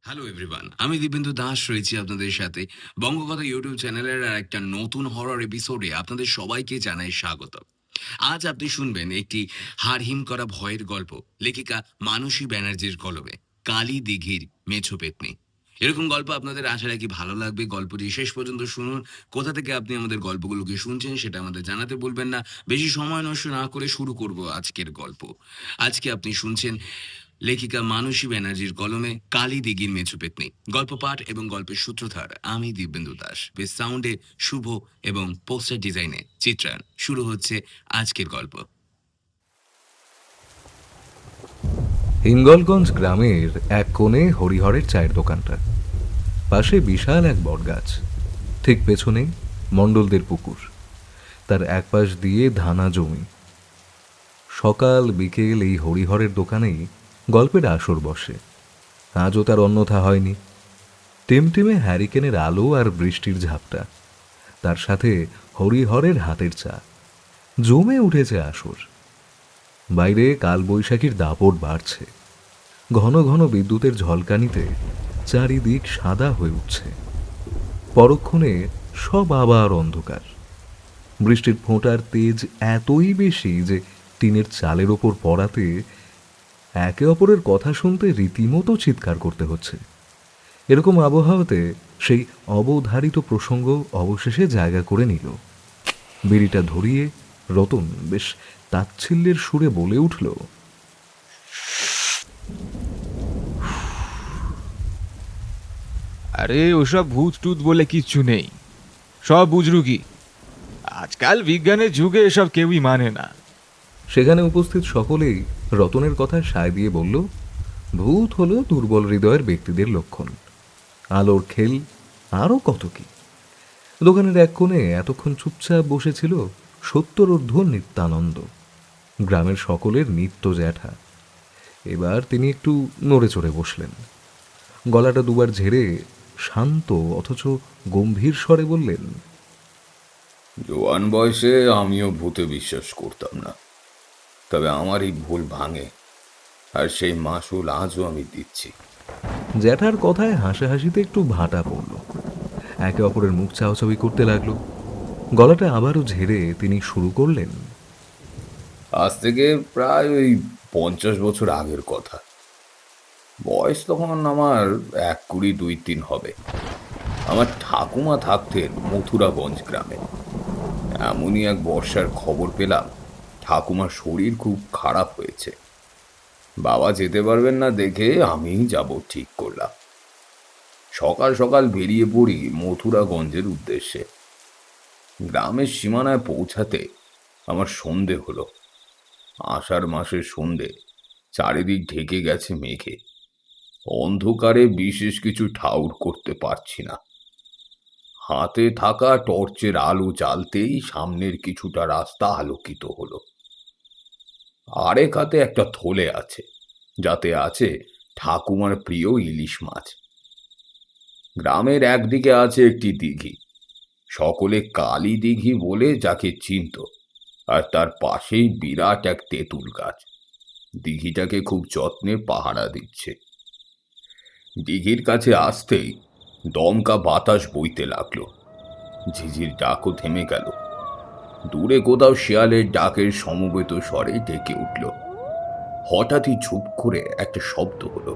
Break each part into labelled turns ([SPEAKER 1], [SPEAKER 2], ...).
[SPEAKER 1] Hello everyone, আমি দীপেন্দু দাস রয়েছি আপনাদের সাথে বঙ্গকথা ইউটিউব চ্যানেলের আর একটা নতুন হরর এপিসোডে আপনাদের সবাইকে জানাই স্বাগত। আজ আপনি শুনবেন একটি হাড়হিম করা ভয়ের গল্প, লেখিকা মানসী ব্যানার্জির কলমে, কালী দিঘির মেছো পেতনি। এরকম গল্প আপনাদের আশা রাখি ভালো লাগবে। গল্পটি শেষ পর্যন্ত শুনুন। কোথা থেকে আপনি আমাদের গল্পগুলোকে শুনছেন সেটা আমাদের জানাতে বলবেন না। বেশি সময় নষ্ট না করে শুরু করব আজকের গল্প। আজকে আপনি শুনছেন লেখিকা মানসী ব্যানার্জির কলমে কালী দিঘির মেছো পেতনি। গল্প পাঠ এবং গল্পের সূত্রধার আমি দিব্যেন্দু দাস। বেশ সাউন্ডে শুভ এবং পোস্টার ডিজাইনে চিত্রায়ন। শুরু হচ্ছে আজকের গল্প।
[SPEAKER 2] হিঙ্গলগঞ্জ গ্রামের এক কোণে হরিহরের চায়ের দোকানটা, পাশে বিশাল এক বটগাছ, ঠিক পেছনেই মণ্ডলদের পুকুর, তার এক পাশ দিয়ে ধানা জমি। সকাল বিকেল এই হরিহরের দোকানেই গল্পের আসর বসে। আজও তার অন্যথা হয়নি। টিমটিমে হ্যারিকেনের আলো আর বৃষ্টির ঝাপটা, তার সাথে হরিহরের হাতের চা, জমে উঠেছে আসর। বাইরে কালবৈশাখীর দাপট বাড়ছে। ঘন ঘন বিদ্যুতের ঝলকানিতে চারিদিক সাদা হয়ে উঠছে। পরক্ষণে সব আবার অন্ধকার। বৃষ্টির ফোঁটার তেজ এতই বেশি যে টিনের চালের ওপর পড়াতে একে অপরের কথা শুনতে রীতিমতো চিৎকার করতে হচ্ছে। এরকম আবহাওয়াতে সেই অবধারিত প্রসঙ্গ অবশেষে জায়গা করে নিল। বিড়িটা ধরিয়ে রতন বেশ তাচ্ছিল্যের সুরে বলে উঠল,
[SPEAKER 3] আরে ওসব ভূত টুত বলে কিচ্ছু নেই, সব বুজরুকি। আজকাল বিজ্ঞানের যুগে এসব কেউই মানে না।
[SPEAKER 2] সেখানে উপস্থিত সকলেই রতনের কথায় সায় দিয়ে বলল, ভূত হলো দুর্বল হৃদয়ের ব্যক্তিদের লক্ষণ। আলোর খেল, আরও কত কি। দোকানের এক কোণে এতক্ষণ চুপচাপ বসেছিল 70 নিত্যানন্দ, গ্রামের সকলের নিত্য জ্যাঠা। এবার তিনি একটু নড়ে চড়ে বসলেন। গলাটা দুবার ঝেড়ে শান্ত অথচ গম্ভীর স্বরে বললেন,
[SPEAKER 4] জোয়ান বয়সে আমিও ভূতে বিশ্বাস করতাম না, তবে আমার এই ভুল ভাঙে, আর সেই মাসুল আজও আমি দিচ্ছি।
[SPEAKER 2] জ্যাঠার কথায় হাসাহাসিতে একটু ভাটা পড়ল। একে অপরের মুখ চাওয়াচাওয়ি করতে লাগলো। গলাটা আবারও ঝেড়ে তিনি শুরু করলেন,
[SPEAKER 4] আজ থেকে প্রায় ওই 50 বছর আগের কথা। বয়স তখন আমার 1-20-2-3 হবে। আমার ঠাকুমা থাকতেন মথুরাগঞ্জ গ্রামে। এমনই এক বর্ষার খবর পেলাম ঠাকুমার শরীর খুব খারাপ হয়েছে। বাবা যেতে পারবেন না দেখে আমিই যাব ঠিক করলাম। সকাল সকাল বেরিয়ে পড়ি মথুরাগঞ্জের উদ্দেশ্যে। গ্রামের সীমানায় পৌঁছাতে আমার সন্ধে হলো। আষাঢ় মাসের সন্ধে, চারিদিক ঢেকে গেছে মেঘে। অন্ধকারে বিশেষ কিছু ঠাউর করতে পারছি না। হাতে থাকা টর্চের আলো জ্বালতেই সামনের কিছুটা রাস্তা আলোকিত হলো। আরেক হাতে একটা থলে আছে, যাতে আছে ঠাকুমার প্রিয় ইলিশ মাছ। গ্রামের একদিকে আছে একটি দিঘি, সকলে কালী দিঘি বলে যাকে চিনত, আর তার পাশেই বিরাট এক তেঁতুল গাছ। দিঘিটাকে খুব যত্নে পাহারা দিচ্ছে। দিঘির কাছে আসতেই দমকা বাতাস বইতে লাগলো। ঝিঝির ডাকও থেমে গেল। দূরে কোথাও শিয়ালের ডাকের সমবেত স্বরে ডেকে উঠল। হঠাৎই চুপ করে একটা শব্দ হলো।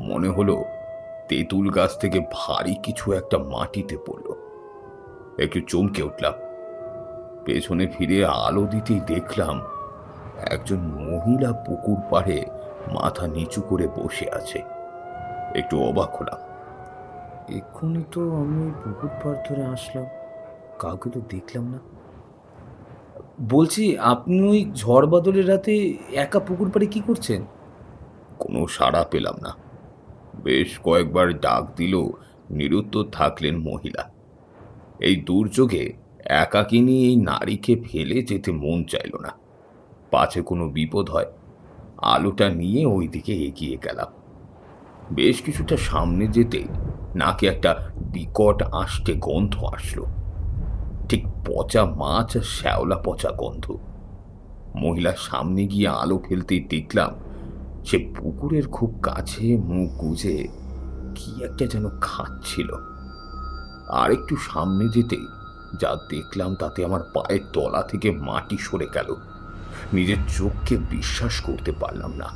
[SPEAKER 4] মনে হলো তেঁতুল গাছ থেকে ভারী কিছু একটা মাটিতে পড়ল। একটু চমকে উঠলাম। পেছনে ফিরে আলো দিতেই দেখলাম একজন মহিলা পুকুর পাড়ে মাথা নিচু করে বসে আছে। একটু অবাক হলাম।
[SPEAKER 5] এক্ষুনি তো আমি ওই পুকুর পাড় ধরে আসলাম, কাউকে তো দেখলাম না। বলছি, আপনি ওই ঝড় বাদলের রাতে একা পুকুর পাড়ে কি করছেন?
[SPEAKER 4] কোনো সাড়া পেলাম না। বেশ কয়েকবার ডাক দিল, নিরুত্তর থাকলেন মহিলা। এই দুর্যোগে একাকিনী এই নারীকে ফেলে যেতে মন চাইল না, পাছে কোনো বিপদ হয়। আলোটা নিয়ে ওই দিকে এগিয়ে গেলাম। বেশ কিছুটা সামনে যেতে নাকে একটা বিকট আষ্টে গন্ধ আসলো, ঠিক পচা মাছ আর শ্যাওলা পচা গন্ধ। মহিলার সামনে গিয়ে আলো ফেলতেই দেখলাম সে পুকুরের খুব কাছে মুখ গুজে কি একটা যেন খাচ্ছিল। আর একটু সামনে যেতেই যা দেখলাম তাতে আমার পায়ের তলা থেকে মাটি সরে গেল। নিজের চোখকে বিশ্বাস করতে পারলাম না।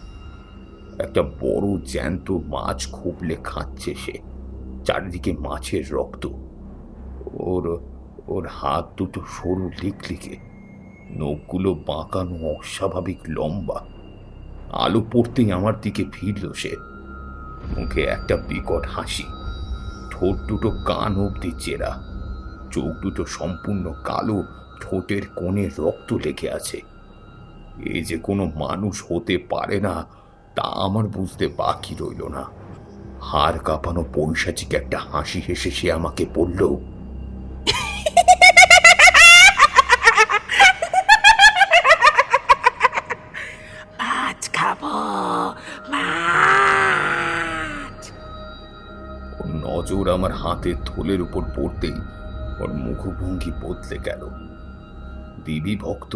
[SPEAKER 4] একটা বড় জ্যান্ত মাছ খুবলে খাচ্ছে সে, চারিদিকে মাছের রক্ত। ওর ওর হাত দুটো সরু লিকলিকে, নখগুলো বাঁকানো, অস্বাভাবিক লম্বা। আলো পড়তেই আমার দিকে ভিড়ল সে, মুখে একটা বিকট হাসি, ঠোঁট দুটো কান অবধি চেরা, চোখ দুটো সম্পূর্ণ কালো, ঠোঁটের কোণে রক্ত লেগে আছে। এ যে কোনো মানুষ হতে পারে না তা আমার বুঝতে বাকি রইল না। হাড় কাঁপানো পৈশাচিক একটা হাসি হেসে সে আমাকে বলল,
[SPEAKER 6] মাছ খাবো, মাছ।
[SPEAKER 4] ওর নজর আমার হাতের থলের উপর পড়তেই ওর মুখভঙ্গি বদলে গেল। দেবী ভক্ত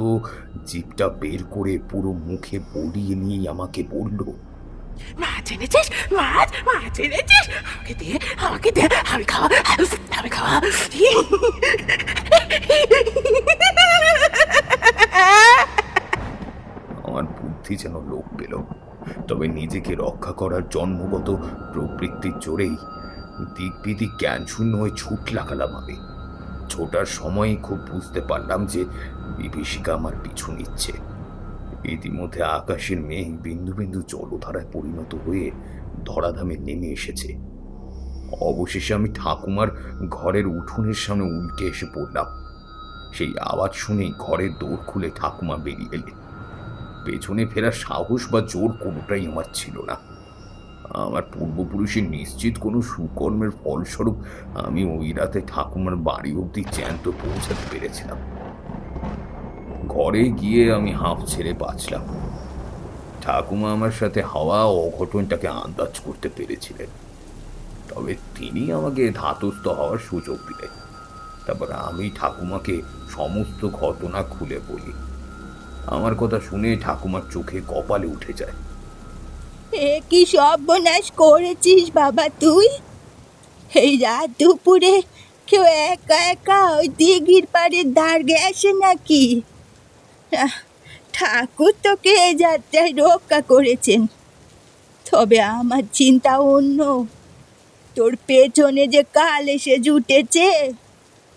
[SPEAKER 4] জিভটা বের করে পুরো মুখে বলিয়ে নিয়ে আমাকে বলল,
[SPEAKER 6] মাছ এনেছিস? মাছ মাছ এনেছিস? আমাকে দে, আমাকে দে, আমি খাওয়া, আমি খাওয়া।
[SPEAKER 4] আমার বুদ্ধি যেন লোপ পেল। তবে নিজেকে রক্ষা করার জন্মগত প্রবৃত্তির জোরেই দিক বিদিক জ্ঞান শূন্য হয়ে ছুট লাগালাম আমি। ছোটার সময়ই খুব বুঝতে পারলাম যে বিভীষিকা আমার পিছু নিচ্ছে। ইতিমধ্যে আকাশের মেঘ বিন্দু বিন্দু জলধারায় পরিণত হয়ে ধরাধামে নেমে এসেছে। অবশেষে আমি ঠাকুমার ঘরের উঠোনের সামনে উল্টে এসে পড়লাম। সেই আওয়াজ শুনেই ঘরের দৌড় খুলে ঠাকুমা বেরিয়ে এলেন। পেছনে ফেরার সাহস বা জোর কোনোটাই আমার ছিল না। আমার পূর্বপুরুষের নিশ্চিত কোনো সুকর্মের ফলস্বরূপ আমি ওই রাতে ঠাকুমার বাড়ি অবধি জ্যান্ত পৌঁছাতে পেরেছিলাম। ঘরে গিয়ে আমি হাঁফ ছেড়ে বাঁচলাম। ঠাকুমা আমার সাথে হওয়া অঘটনটাকে আন্দাজ করতে পেরেছিলেন, তবে তিনি আমাকে ধাতস্থ হওয়ার সুযোগ দিলেন। তারপর আমি ঠাকুমাকে সমস্ত ঘটনা খুলে বলি। আমার কথা শুনে ঠাকুমার চোখে কপালে উঠে যায়।
[SPEAKER 7] এ কি সর্বনাশ করেছিস বাবা তুই? এই রাত দুপুরে কেউ একা একা ওই দিঘির পাড়ের দাঁড়িয়ে আসে নাকি? ঠাকুর তোকে এ যাত্রায় রক্ষা করেছেন, তবে আমার চিন্তা অন্য। তোর পেছনে যে কাল এসে জুটেছে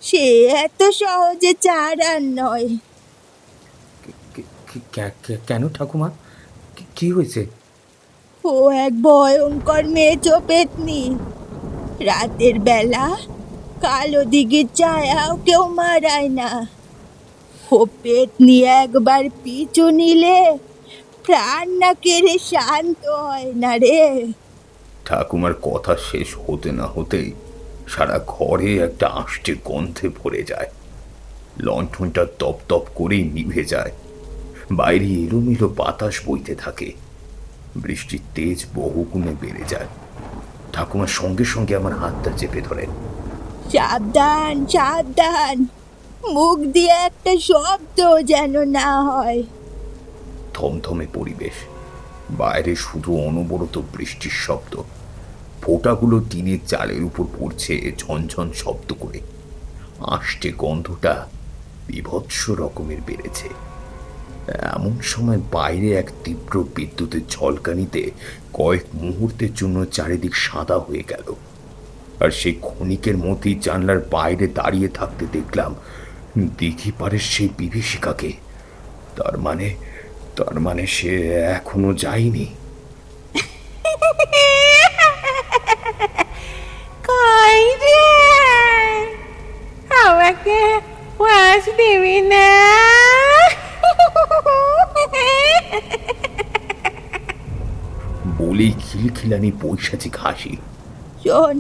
[SPEAKER 7] সে এত সহজে চারার নয়।
[SPEAKER 5] কেন ঠাকুমা, কি হয়েছে?
[SPEAKER 7] ও এক ভয়ঙ্কর মেজো পেতনি। রাতের বেলা কালো দিঘির ছায়াও কেউ মারায় না। ও পেতনি একবার পিছু নিলে প্রাণ না কেড়ে শান্ত হয় না রে।
[SPEAKER 4] ঠাকুমার কথা শেষ হতে না হতেই সারা ঘরে একটা আষ্টে গন্ধে ভরে যায়। লণ্ঠনটা তপ তপ করেই নিভে যায়। বাইরে এলোমেলো বাতাস বইতে থাকে। বৃষ্টির তেজ বহুগুণে বেড়ে যায়। ঠাকুমার সঙ্গে সঙ্গে আমার হাতটা চেপে ধরেন।
[SPEAKER 7] সাবধান সাবধান, মুখ দিয়ে একটা শব্দ যেন না হয়।
[SPEAKER 4] থমথমে পরিবেশ, বাইরে শুধু অনবরত বৃষ্টির শব্দ। ফোঁটাগুলো টিনের চালের উপর পড়ছে ঝনঝন শব্দ করে। আষ্টে গন্ধটা বীভৎস রকমের বেড়েছে। এমন সময় বাইরে এক তীব্র বিদ্যুতের ঝলকানিতে কয়েক মুহূর্তের জন্য চারিদিক সাদা হয়ে গেল। আর সেই ক্ষণিকের মধ্যেই জানলার বাইরে দাঁড়িয়ে থাকতে দেখলাম দিঘি পাড়ের সেই বিভীষিকাকে। তার মানে সে এখনো যায়নি।
[SPEAKER 6] কই রে, আমাকে মাছ দিবি না?
[SPEAKER 4] বলেই খিলখিলানি পৈশাচিক হাসি।
[SPEAKER 7] শোন,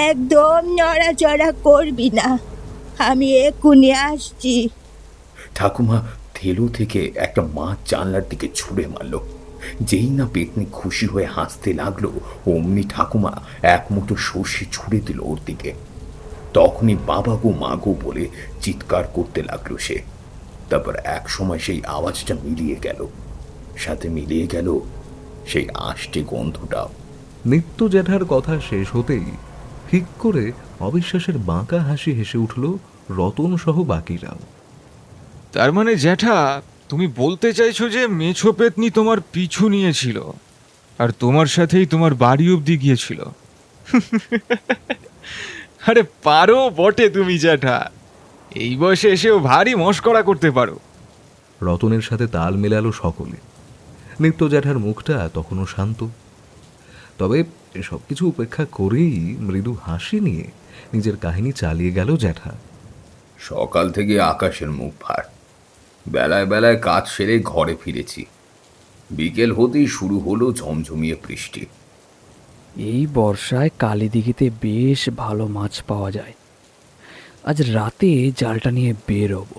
[SPEAKER 7] একদম নড়াচড়া করবি না, আমি এক্ষুনি আসছি।
[SPEAKER 4] ঠাকুমা থেলো থেকে একটা মাছ জানলার দিকে ছুঁড়ে মারল। যেই না পেতনি খুশি হয়ে হাসতে লাগলো, অমনি ঠাকুমা এক মুঠো সর্ষে ছুঁড়ে দিল ওর দিকে। তখনই বাবা গো মা গো বলে চিৎকার করতে লাগলো সে। তারপর এক সময় সেই আওয়াজটা মিলিয়ে গেল, সাথে মিলিয়ে গেল সেই আষ্টে গন্ধটাও।
[SPEAKER 2] নিত্য জ্যাঠার কথা শেষ হতেই ঠিক করে অবিশ্বাসের বাঁকা হাসি হেসে উঠল রতন সহ বাকিরাও।
[SPEAKER 3] তার মানে জ্যাঠা, তুমি বলতে চাইছো যে মেছো পেতনি তোমার পিছু নিয়েছিল আর তোমার সাথেই তোমার বাড়ি অবধি গিয়েছিল? আরে পারো বটে তুমি জ্যাঠা, এই বয়সে এসেও ভারী মস্করা করতে পারো।
[SPEAKER 2] রতনের সাথে তাল মেলালো সকলে। নিত্য জ্যাঠার মুখটা তখনও শান্ত, তবে সব কিছু উপেক্ষা করেই মৃদু হাসি নিয়ে নিজের কাহিনী চালিয়ে গেল জ্যাঠা।
[SPEAKER 4] সকাল থেকে আকাশের মুখ ভার, বেলায় বেলায় কাজ সেরে ঘরে ফিরেছি। বিকেল হতেই শুরু হলো ঝমঝমিয়ে বৃষ্টি।
[SPEAKER 8] এই বর্ষায় কালীদিঘিতে বেশ ভালো মাছ পাওয়া যায়। আজ রাতে জালটা নিয়ে বের হব,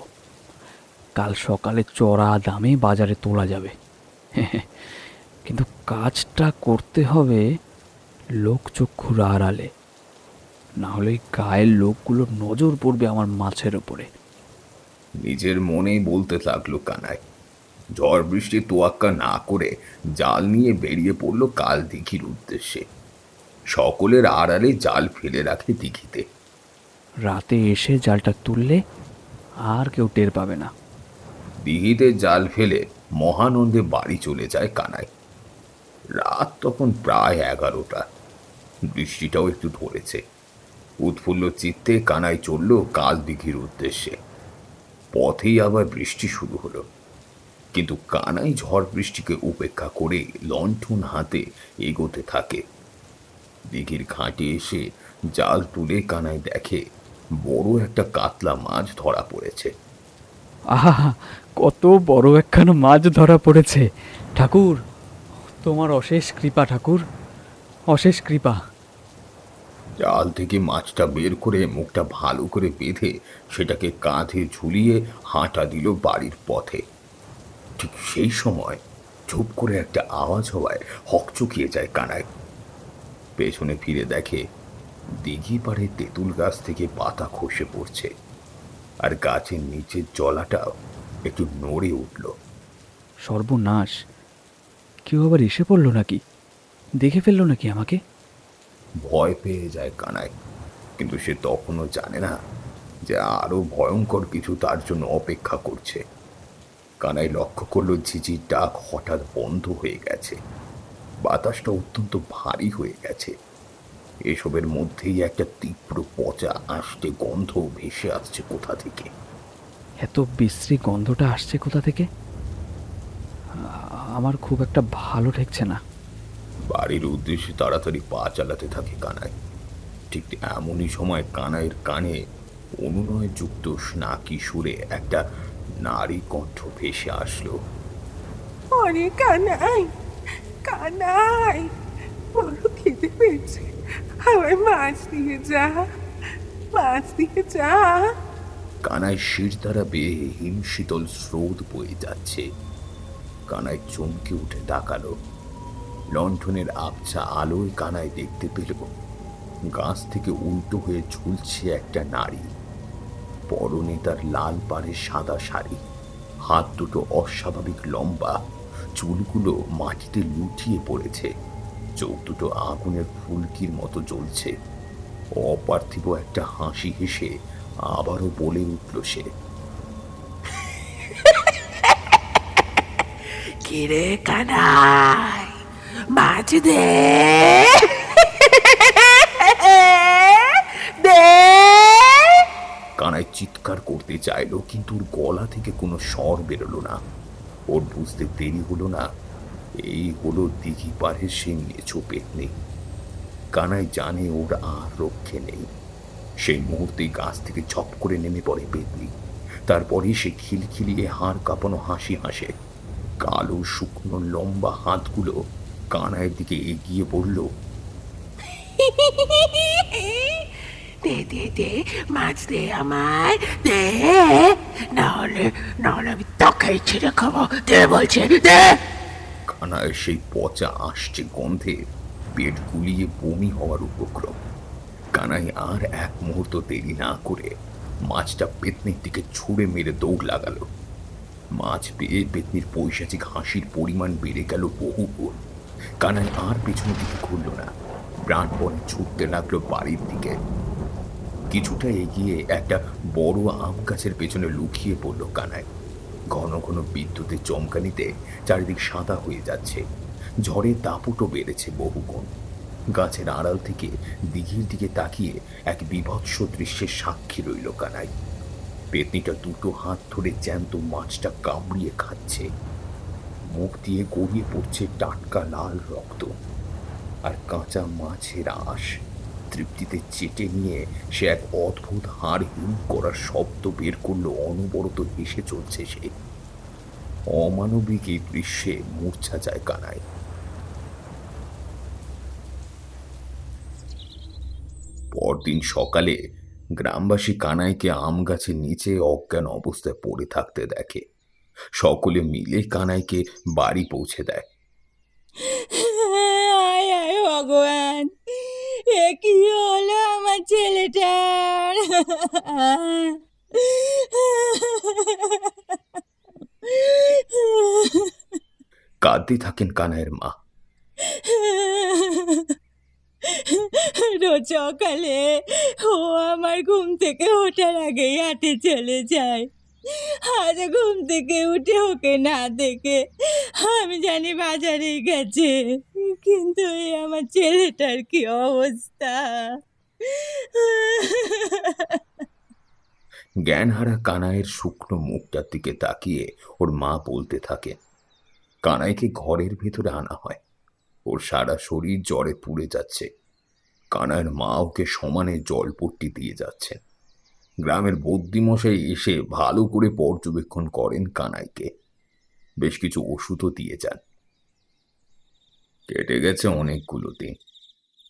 [SPEAKER 8] কাল সকালে চড়া দামে বাজারে তোলা যাবে। কিন্তু কাজটা করতে হবে লোকচক্ষুর আড়ালে, না হলে গায়ের লোকগুলোর নজর পড়বে আমার মাছের ওপরে।
[SPEAKER 4] নিজের মনেই বলতে লাগলো কানাই। ঝড় বৃষ্টি তোয়াক্কা না করে জাল নিয়ে বেরিয়ে পড়লো কাল দিঘির উদ্দেশ্যে। সকলের আড়ালে জাল ফেলে রাখে দিঘিতে।
[SPEAKER 8] রাতে এসে জালটা তুললে আর কেউ টের পাবে না।
[SPEAKER 4] দিঘিতে জাল ফেলে মহানন্দে বাড়ি চলে যায় কানাই। রাত তখন প্রায় 11টা। বৃষ্টিটাও একটু ধরেছে। উৎফুল্ল চিত্তে কানাই চলল কাল দিঘির উদ্দেশ্যে। পথেই আবার বৃষ্টি শুরু হলো, কিন্তু কানাই ঝড় বৃষ্টিকে উপেক্ষা করে লণ্ঠন হাতে এগোতে থাকে। দিঘির ঘাটে এসে জাল তুলে কানাই দেখে বড় একটা কাতলা মাছ ধরা পড়েছে।
[SPEAKER 8] আহা, কত বড় একখানা মাছ ধরা পড়েছে! ঠাকুর, তোমার অশেষ কৃপা ঠাকুর, অশেষ কৃপা।
[SPEAKER 4] জাল থেকে মাছটা বের করে মুখটা ভালো করে বেঁধে সেটাকে কাঁধে ঝুলিয়ে হাঁটা দিল বাড়ির পথে। ঠিক সেই সময় চুপ করে একটা আওয়াজ হওয়ায় হকচকিয়ে যায় কানাই। পেছনে ফিরে দেখে দিঘি পাড়ে তেঁতুল গাছ থেকে পাতা খসে পড়ছে, আর গাছের নিচের জলাটাও একটু নড়ে উঠল।
[SPEAKER 8] সর্বনাশ! কেউ আবার এসে পড়লো নাকি? দেখে ফেললো নাকি আমাকে?
[SPEAKER 4] ভয় পেয়ে যায় কানাই, কিন্তু সে তখনও জানে না যে আরো ভয়ঙ্কর কিছু তার জন্য অপেক্ষা করছে। কানাই লক্ষ্য করলো ঝিঝির ডাক হঠাৎ বন্ধ হয়ে গেছে। বাতাসটা অত্যন্ত ভারী হয়ে গেছে। এসবের মধ্যেই একটা তীব্র পচা আষ্টে গন্ধ ভেসে আসছে কোথা থেকে।
[SPEAKER 8] এত বিশ্রী গন্ধটা আসছে কোথা থেকে? আমার খুব একটা ভালো ঠেকছে না।
[SPEAKER 4] বাড়ির উদ্দেশ্যে তাড়াতাড়ি পা চালাতে থাকে কানাই। ঠিক এমনই সময় কানাইয়ের কানে অনুনয়যুক্ত স্নাকি সুরে একটা নারী কণ্ঠ ভেসে আসলো।
[SPEAKER 6] ওরে কানাই, কানাই, বড় খেতে পেয়েছে, আমায় মাছ দিয়ে যা, মাছ দিয়ে যা।
[SPEAKER 4] কানাই শির দ্বারা বেয়ে হিমশীতল স্রোত বয়ে যাচ্ছে। কানাই চমকে উঠে তাকালো। লণ্ঠনের আবছা আলোয় কানাই দেখতে পেল গাছ থেকে উল্টো হয়ে ঝুলছে একটা নারী। পরনে তার লাল পাড়ের সাদা শাড়ি, হাত দুটো অস্বাভাবিক লম্বা, চুলগুলো মাটিতে লুটিয়ে পড়েছে, চোখ দুটো আগুনের ফুলকির মতো জ্বলছে। অপার্থিব একটা হাসি হেসে আবারও বলে উঠল সে,
[SPEAKER 6] কিরে কানাই, মাছ দে, দে।
[SPEAKER 4] কানাই চিৎকার করতে চাইলো, কিন্তু ওর গলা থেকে কোনো স্বর বেরোলো না। ওর বুঝতে দেরি হলো না, এই হলো দিঘি পাড়ের সে মেছো পেতনি। কানাই জানে ওর আর রক্ষে নেই। সেই মুহূর্তেই গাছ থেকে ঝপ করে নেমে পড়ে পেতনি। তারপরে সে খিলখিলিয়ে হাড় কাঁপানো হাসি হাসে। কালো শুকনো লম্বা হাতগুলো কানাইয়ের দিকে এগিয়ে পড়ল।
[SPEAKER 6] দে দে দে, মাছ দে আমায়, দে, নাহলে নাহলে আমি তোকেই ছিঁড়ে খাবো, দে বলছে, দে।
[SPEAKER 4] কানাইয়ের সেই পচা আসছে গন্ধে পেট গুলিয়ে বমি হওয়ার উপক্রম। কানাই আর এক মুহূর্ত দেরি না করে মাছটা পেতনির দিকে ছুঁড়ে মেরে দৌড় লাগালো। মাছ পেয়ে পেতনির পৈশাচিক হাসির পরিমাণ বেড়ে গেল বহুগুণ। কানাই আর পিছনের দিকে ঘুরল না, প্রাণপণে ছুটতে লাগলো বাড়ির দিকে। কিছুটা এগিয়ে একটা বড় আম গাছের পেছনে লুকিয়ে পড়ল কানাই। ঘন ঘন বিদ্যুতের চমকানিতে চারিদিক সাদা হয়ে যাচ্ছে, ঝড়ের দাপটও বেড়েছে বহুগুণ। গাছের আড়াল থেকে দিঘির দিকে তাকিয়ে এক বীভৎস দৃশ্যের সাক্ষী রইল কানাই। পেতনিটা দুটো হাত ধরে জ্যান্ত মাছটা কামড়িয়ে খাচ্ছে, মুখ দিয়ে গড়িয়ে পড়ছে টাটকা লাল রক্ত, আর কাঁচা মাছের আঁশ তৃপ্তিতে চেটে নিয়ে সে এক অদ্ভুত হাড় হিম করার শব্দ বের করলো। অনবরত হেসে চলছে সে। অমানবিক এই দৃশ্যে মূর্ছা যায় কানাই। পরদিন সকালে গ্রামবাসী কানাইকে আম গাছের নিচে অজ্ঞান অবস্থায় পড়ে থাকতে দেখে। সকলে মিলে কানাইকে বাড়ি পৌঁছে দেয়।
[SPEAKER 7] আয় আয় ভগবান, এ কি হলো আমার ছেলেটার?
[SPEAKER 4] কাঁদতে থাকেন কানাইয়ের মা।
[SPEAKER 7] রোজ সকালে ও আমার ঘুম থেকে ওঠার আগেই হাঁটে চলে যায়। আজ ঘুম থেকে উঠে ওকে না দেখে আমি জানি বাজারে গেছে, কিন্তু এই আমার ছেলেটার কি অবস্থা!
[SPEAKER 4] জ্ঞানহারা কানাইয়ের শুকনো মুখটার দিকে তাকিয়ে ওর মা বলতে থাকে। কানাইকে ঘরের ভেতরে আনা হয়। ওর সারা শরীর জ্বরে পুড়ে যাচ্ছে। কানাইয়ের মা ওকে সমানে জলপট্টি দিয়ে যাচ্ছেন। গ্রামের বদ্যিমশাই এসে ভালো করে পর্যবেক্ষণ করেন কানাইকে, বেশ কিছু ওষুধও দিয়ে যান। কেটে গেছে অনেকগুলো দিন।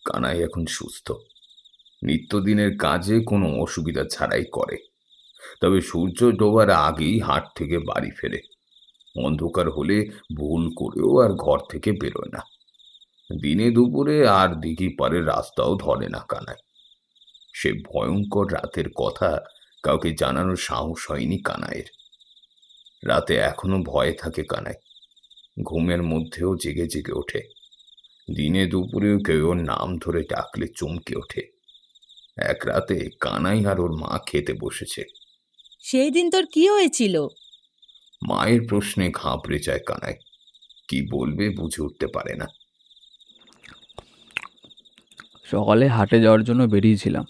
[SPEAKER 4] কানাই এখন সুস্থ, নিত্যদিনের কাজে কোনো অসুবিধা ছাড়াই করে। তবে সূর্য ডোবার আগেই হাট থেকে বাড়ি ফেরে। অন্ধকার হলে ভুল করেও আর ঘর থেকে বেরোয় না। দিনে দুপুরে আর দিঘি পারের রাস্তাও ধরে না কানাই। সে ভয়ঙ্কর রাতের কথা কাউকে জানানোর সাহস হয়নি কানাইয়ের। রাতে এখনো ভয়ে থাকে কানাই। ঘুমের মধ্যেও জেগে জেগে ওঠে। দিনে দুপুরেও কেউ ওর নাম ধরে ডাকলে চমকে ওঠে। এক রাতে কানাই আর ওর মা খেতে বসেছে।
[SPEAKER 7] সেই দিন তোর কি হয়েছিল?
[SPEAKER 4] মায়ের প্রশ্নে ঘাবড়ে যায় কানাই। কি বলবে বুঝে উঠতে পারে না।
[SPEAKER 8] সকালে হাটে যাওয়ার জন্য বেরিয়েছিলাম,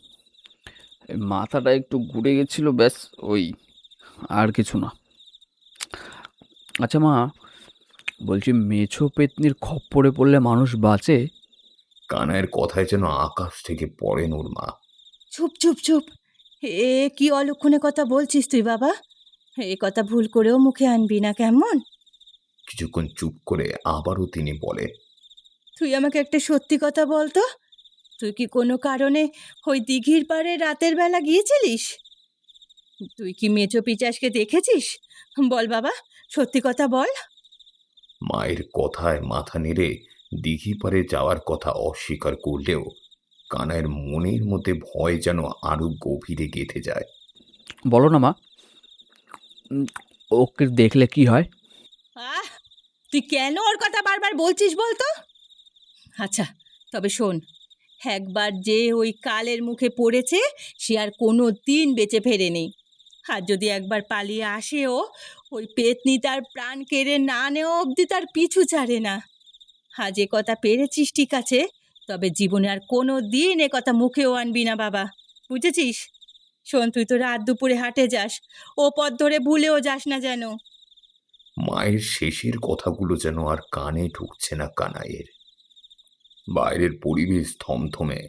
[SPEAKER 8] এই মাথাটা একটু ঘুরে গেছিল, ব্যাস ওই, আর কিছু না। আচ্ছা মা, বলছি মেছো পেতনির খপ্পরে পড়লে মানুষ বাঁচে?
[SPEAKER 4] কানাইয়ের কথায় যেন আকাশ থেকে পড়েন ওর মা।
[SPEAKER 7] চুপ চুপ চুপ, এ কি অলক্ষণে কথা বলছিস তুই বাবা? এ কথা ভুল করেও মুখে আনবি না, কেমন?
[SPEAKER 4] কিছুক্ষণ চুপ করে আবারও তিনি বলেন,
[SPEAKER 7] তুই আমাকে একটা সত্যি কথা বল তো, তুই কি কোনো কারণে ওই দিঘির পাড়ে রাতের বেলা গিয়েছিলিস? তুই কি মেছো পিচাসকে দেখেছিস? বল বাবা, সত্যি কথা বল।
[SPEAKER 4] মায়ের কথায় মাথা নেড়ে দিঘি পারে যাওয়ার কথা অস্বীকার করলেও কানাইয়ের মনের মধ্যে ভয় যেন আরো গভীরে গেঁথে যায়।
[SPEAKER 8] বলো না মা, ওকে দেখলে কি হয়?
[SPEAKER 7] আহ, তুই কেন ওর কথা বারবার বলছিস বলতো? আচ্ছা, তবে শোন, একবার যে ওই কালের মুখে পড়েছে সে আর কোনো দিন বেঁচে ফেরেনি। আর যদি একবার পালিয়ে আসেও, ওই পেতনি তার প্রাণ কেড়ে না নেওয়া অবধি তার পিছু ছাড়ে না। আজ এ কথা পেরেছিস ঠিক আছে, তবে জীবনে আর কোনো দিন এ কথা মুখেও আনবি না বাবা, বুঝেছিস? শোন, তুই তো রাত দুপুরে হাটে যাস, ও পথ ধরে ভুলেও যাস না যেন।
[SPEAKER 4] মায়ের শেষের কথাগুলো যেন আর কানে ঢুকছে না কানাইয়ের। বাইরের পরিবেশ থমথমে,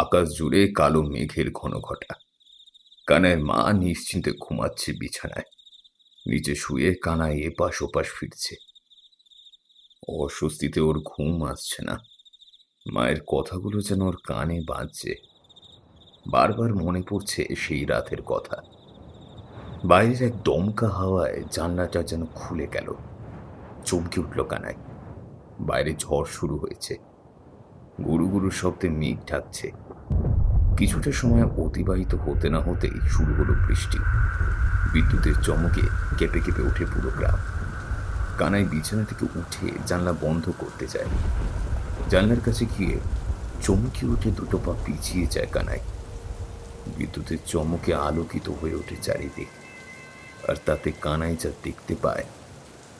[SPEAKER 4] আকাশ জুড়ে কালো মেঘের ঘনঘটা। কানাইয়ের মা নিশ্চিন্তে ঘুমাচ্ছে বিছানায়। নিচে শুয়ে কানাই এপাশ ওপাশ ফিরছে। অস্বস্তিতে ওর ঘুম আসছে না। মায়ের কথাগুলো যেন ওর কানে বাজছে। বারবার মনে পড়ছে সেই রাতের কথা। বাইরের এক দমকা হাওয়ায় জানলাটা যেন খুলে গেল। চমকে উঠল কানাই। বাইরে ঝড় শুরু হয়েছে। গুরু গুরু শব্দে মেঘ ঢাকছে। কিছুটা সময় অতিবাহিত হতে না হতেই শুরু হলো বৃষ্টি। বিদ্যুতের চমকে কেঁপে কেঁপে ওঠে পুরো গ্রাম। কানাই বিছানা থেকে উঠে জানলা বন্ধ করতে যায়। জানলার কাছে গিয়ে চমকে উঠে দুটো পা পিছিয়ে যায় কানাই। বিদ্যুতের চমকে আলোকিত হয়ে ওঠে চারিদিক, আর তাতে কানাই যা দেখতে পায়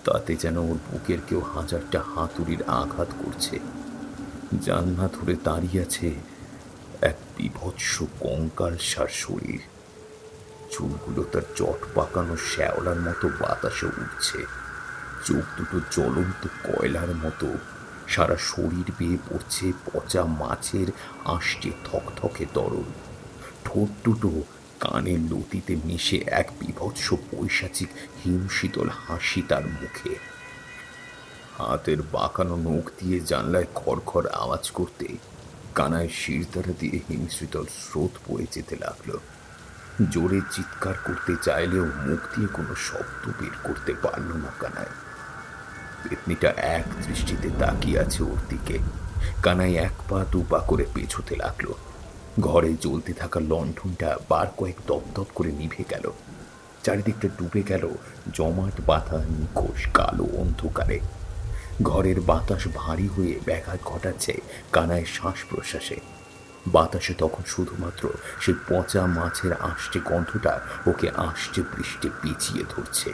[SPEAKER 4] তাতে যেন ওর বুকের কেউ হাজারটা হাতুড়ির আঘাত করছে। জানলা ধরে দাঁড়িয়ে আছে এক বীভৎস কঙ্কালসার শরীর। চুলগুলো তার জট পাকানো শ্যাওলার মতো বাতাসে উঠছে, চোখ দুটো জ্বলন্ত কয়লার মতো, সারা শরীর বেয়ে পড়ছে পচা মাছের আষ্টে থকথকে তরল। ঠোঁট দুটো কানের লতিতে মিশে এক বীভৎস পৈশাচিক হিমশীতল হাসি তার মুখে। হাতের বাঁকানো নখ দিয়ে জানলায় খড়খড় আওয়াজ করতে কানায় শিরদাঁড়া দিয়ে হিমশীতল স্রোত বয়ে যেতে লাগলো। জোরে চিৎকার করতে চাইলেও মুখ দিয়ে কোনো শব্দ বের করতে পারল না কানাই। পেতনিটা এক দৃষ্টিতে তাকিয়ে আছে ওর দিকে। কানাই এক পা দু পা করে পেছোতে লাগলো। ঘরে জ্বলতে থাকা লণ্ঠনটা বার কয়েক দপদপ করে নিভে গেল। চারিদিকটা ডুবে গেল জমাট বাঁধা নিখোঁজ কালো অন্ধকারে। ঘরের বাতাস ভারী হয়ে ব্যাঘাত ঘটাচ্ছে কানাইয়ের শ্বাস প্রশ্বাসে। বাতাসে তখন শুধুমাত্র সেই পচা মাছের আষ্টে গন্ধটা ওকে আষ্টে পৃষ্ঠে পেঁচিয়ে ধরছে।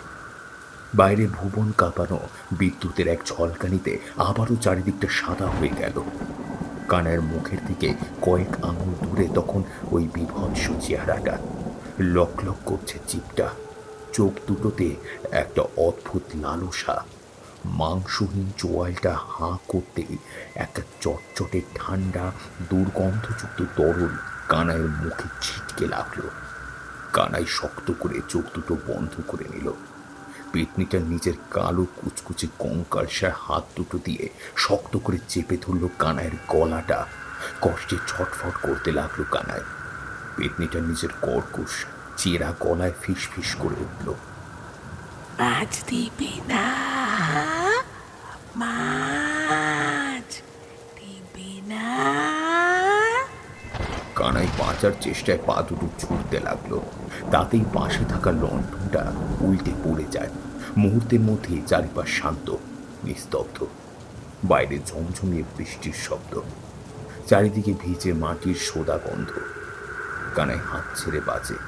[SPEAKER 4] বাইরে ভুবন কাঁপানো বিদ্যুতের এক ঝলকানিতে আবারও চারিদিকটা সাদা হয়ে গেল। কানাইয়ের মুখের থেকে কয়েক আঙুল দূরে তখন ওই বিভৎস চেহারাটা। লক লক করছে জিভটা, চোখ দুটোতে একটা অদ্ভুত লালসা। মাংসহীন চোয়ালটা হাঁ করতেই একটা চটচটে ঠান্ডা দুর্গন্ধযুক্ত তরল কানাইয়ের মুখে ছিটকে লাগলো। কানাই শক্ত করে চোখ দুটো বন্ধ করে নিল। পেতনিটা নিজের কালো কুচকুচে কঙ্কালসার হাত দুটো দিয়ে শক্ত করে চেপে ধরল কানাইয়ের গলাটা। কষ্টে ছটফট করতে লাগলো কানাই। পেতনিটা নিজের কর্কশ চেরা গলায় ফিস ফিস করে উঠল,
[SPEAKER 6] মাছ দিবি না, মাছ দিবি না।
[SPEAKER 4] কানাই বাঁচার চেষ্টায় পা দুটো ছুটতে লাগলো। তাতেই পাশে থাকা লণ্ঠনটা উল্টে পড়ে যায়। মুহূর্তের মধ্যেই চারিপাশ শান্ত, নিস্তব্ধ। বাইরে ঝমঝমিয়ে বৃষ্টির শব্দ, চারিদিকে ভিজে মাটির সোদা গন্ধ। কানাই হাত ছেড়ে বাজে,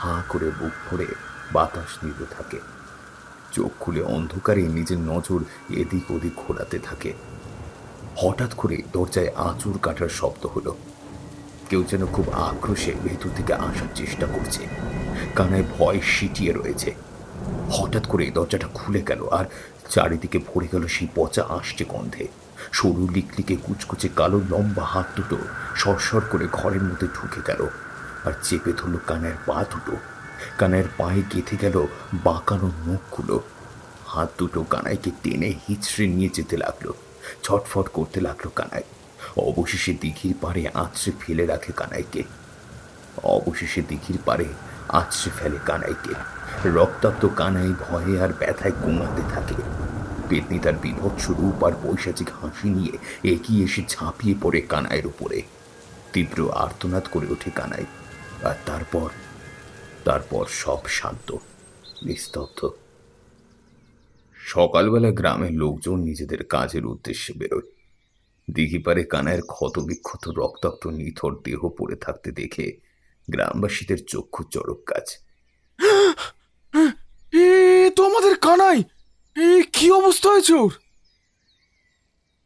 [SPEAKER 4] হাঁ করে বুক ভরে বাতাস নিতে থাকে। চোখ খুলে অন্ধকারে নিজের নজর এদিক ওদিক ঘোরাতে থাকে। হঠাৎ করে দরজায় আঁচড় কাটার শব্দ হলো। কেউ যেন খুব আক্রোশে ভেতর থেকে আসার চেষ্টা করছে। কানায় ভয় সিটিয়ে রয়েছে। হঠাৎ করে দরজাটা খুলে গেল, আর চারিদিকে ভরে গেল সেই পচা আষ্টে গন্ধে। সরু লিকলিকে কুচকুচে কালো লম্বা হাত দুটো সরসর করে ঘরের মধ্যে ঢুকে গেল আর চেপে ধরল কানাইয়ের পা দুটো। কানাইয়ের পায়ে গেঁথে গেল বাঁকানো নখগুলো। হাত দুটো কানাইকে টেনে হিচড়ে নিয়ে যেতে লাগলো। ছটফট করতে লাগলো কানাই। অবশেষে দিঘির পাড়ে আছড়ে ফেলে রাখে কানাইকে। রক্তাক্ত কানাই ভয়ে আর ব্যথায় গোঙাতে থাকে। পেতনি তার বীভৎস রূপ আর পৈশাচিক হাসি নিয়ে এগিয়ে এসে ঝাঁপিয়ে পড়ে কানাইয়ের উপরে। তীব্র আর্তনাদ করে ওঠে কানাই। আর তারপর সব শান্ত, নিস্তব্ধ। সকালবেলা গ্রামের লোকজন নিজেদের কাজের উদ্দেশ্যে বেরোয়। দিঘি পারে কানাইয়ের ক্ষতবিক্ষত রক্তাক্ত নিথর দেহ পড়ে থাকতে দেখে গ্রামবাসীদের চক্ষু চড়ক গাছ।
[SPEAKER 3] এ তো আমাদের কানাই! কি অবস্থা হয়েছে ওর?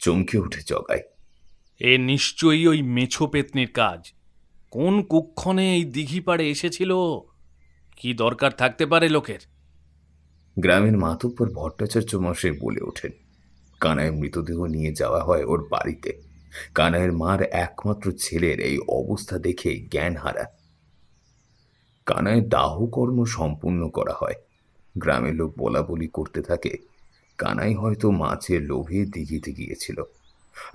[SPEAKER 4] চমকে উঠে জগায়।
[SPEAKER 9] এ নিশ্চয়ই ওই মেছো পেতনির কাজ। কোন কুক্ষণে এই দিঘি পাড়ে এসেছিল? কি দরকার থাকতে পারে লোকের?
[SPEAKER 4] গ্রামের মাতব্বর ভট্টাচার্য মশাই বলে ওঠেন। কানাইয়ের মৃতদেহ নিয়ে যাওয়া হয় ওর বাড়িতে। কানাইয়ের মার একমাত্র ছেলের এই অবস্থা দেখে জ্ঞান হারা। কানাইয়ের দাহ কর্ম সম্পূর্ণ করা হয়। গ্রামের লোক বলা বলি করতে থাকে কানাই হয়তো মাছের লোভে দিঘিতে গিয়েছিল,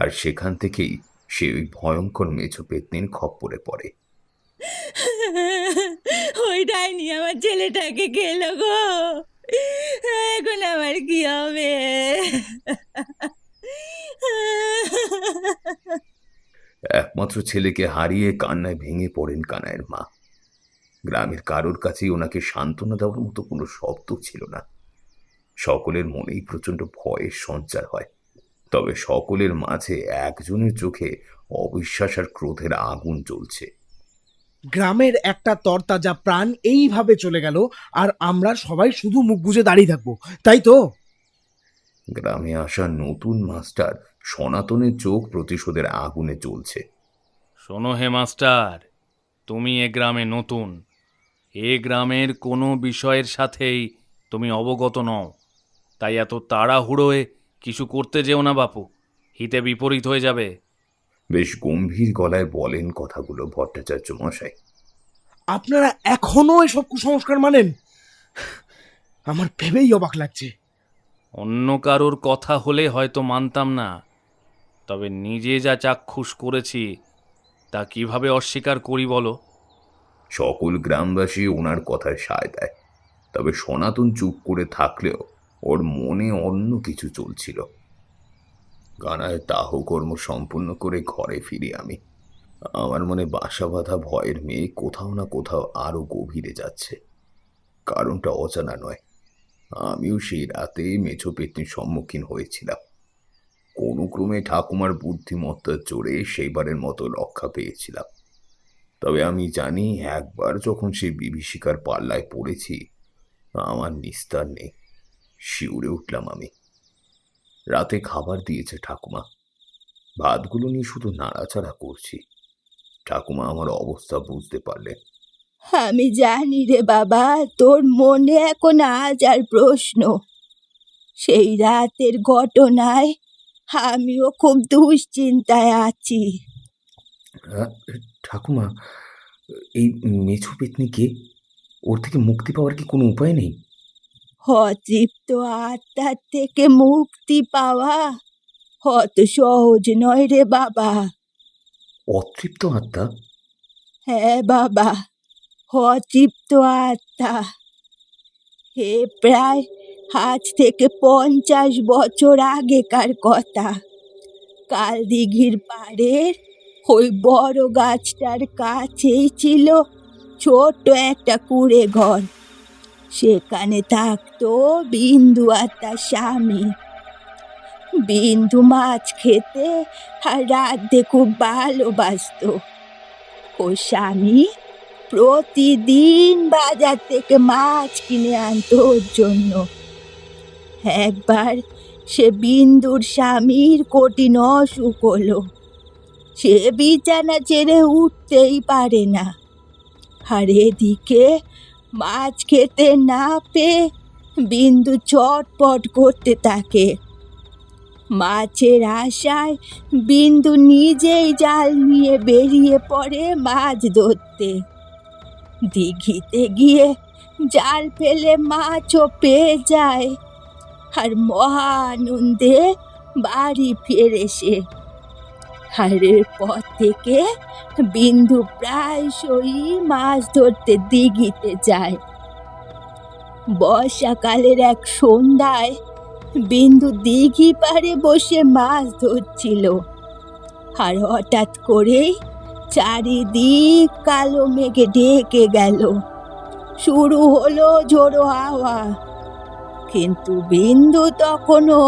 [SPEAKER 4] আর সেখান থেকেই সে ওই ভয়ঙ্কর মেছো পেতনির খপ্পরে পড়ে।
[SPEAKER 7] ওই ডাইনি আমার ছেলেটাকে গেল গো, এখন আমার কি হবে?
[SPEAKER 4] একমাত্র ছেলেকে হারিয়ে কান্নায় ভেঙে পড়েন কানাইয়ের মা। গ্রামের কারোর কাছেই ওনাকে সান্ত্বনা দেওয়ার মতো কোনো শব্দ ছিল না। সকলের মনেই প্রচণ্ড ভয়ের সঞ্চার হয়, তবে সকলের মাঝে একজনের চোখে অবিশ্বাস আর ক্রোধের আগুন জ্বলছে।
[SPEAKER 10] গ্রামের একটা তরতাজা প্রাণ এইভাবে চলে গেল, আর আমরা সবাই শুধু মুখ বুজে দাঁড়িয়ে থাকবো, তাই তো?
[SPEAKER 4] গ্রামে আসা নতুন মাস্টার সনাতনের চোখ প্রতিশোধের আগুনে জ্বলছে।
[SPEAKER 9] শোনো হে মাস্টার, তুমি এ গ্রামে নতুন। এ গ্রামের কোনো বিষয়ের সাথেই তুমি অবগত নও, তাই এত তাড়াহুড়োয় কিছু করতে যেও না বাপু, হিতে বিপরীত হয়ে যাবে।
[SPEAKER 4] বেশ গম্ভীর গলায় বলেন কথাগুলো ভট্টাচার্য মশাই।
[SPEAKER 10] আপনারা এখনো এসব কুসংস্কার মানেন? আমার ভেবেই অবাক লাগছে।
[SPEAKER 9] অন্য কারোর কথা হলে হয়তো মানতাম না, তবে নিজে যা চাক্ষুষ করেছি তা কিভাবে অস্বীকার করি বলো?
[SPEAKER 4] সকল গ্রামবাসী ওনার কথায় সায় দেয়, তবে সনাতন চুপ করে থাকলেও ওর মনে অন্য কিছু চলছিল। গানায় দাহ কর্ম সম্পূর্ণ করে ঘরে ফিরি আমি। আমার মনে বাসা বাঁধা ভয়ের মেয়ে কোথাও না কোথাও আরো গভীরে যাচ্ছে। কারণটা অজানা নয়। আমিও সেই রাতে মেছো পেতনির সম্মুখীন হয়েছিলাম। কোনো ক্রমে ঠাকুমার বুদ্ধিমত্তার জোরে সেইবারের মতো রক্ষা পেয়েছিলাম। তবে আমি জানি, একবার যখন সেই বিভীষিকার পাল্লায় পড়েছি, আমার নিস্তার নেই। শিউরে উঠলাম আমি। রাতে খাবার দিয়েছে ঠাকুমা। ভাতগুলো নিয়ে শুধু নাড়াচাড়া করছি। ঠাকুমা আমার অবস্থা বুঝতে পারলেন।
[SPEAKER 7] আমি জানি রে বাবা, তোর মনে এখন হাজার প্রশ্ন। সেই রাতের ঘটনায় আমিও খুব দুশ্চিন্তায় আছি।
[SPEAKER 5] ঠাকুমা, এই মেছো পেতনি কে? ওর থেকে মুক্তি পাওয়ার কি কোনো উপায় নেই?
[SPEAKER 7] অতৃপ্ত আত্মার থেকে মুক্তি পাওয়া অত সহজ নয় রে বাবা।
[SPEAKER 5] অতৃপ্ত আত্মা?
[SPEAKER 7] হ্যাঁ বাবা, অতৃপ্ত আত্মা। এ প্রায় আজ থেকে 50 বছর আগেকার কথা। কাল দিঘির পাড়ের ওই বড় গাছটার কাছেই ছিল ছোট্ট একটা কুঁড়ে ঘর। সেখানে থাকতো বিন্দু আর তার স্বামী। বিন্দু মাছ খেতে আর রাঁধতে খুব ভালোবাসতো। ও স্বামী প্রতিদিন বাজার থেকে মাছ কিনে আনতো ওর জন্য। একবার সে বিন্দুর স্বামীর কঠিন অসুখ হলো। সে বিছানা ছেড়ে উঠতেই পারে না। আর এদিকে মাছ খেতে না পেয়ে বিন্দু চটপট করতে থাকে। মাছের আশায় বিন্দু নিজেই জাল নিয়ে বেরিয়ে পড়ে মাছ ধরতে। দিঘিতে গিয়ে জাল ফেলে মাছও পেয়ে যায়, আর মহা আনন্দে বাড়ি ফেরে সে। আর এরপর থেকে বিন্দু প্রায়শই মাছ ধরতে দিঘিতে যায়। বর্ষাকালের এক সন্ধ্যায় বিন্দু দিঘি পাড়ে বসে মাছ ধরছিল, আর হঠাৎ করেই চারিদিক কালো মেঘে ঢেকে গেল। শুরু হলো ঝোড়ো হাওয়া, কিন্তু বিন্দু তখনও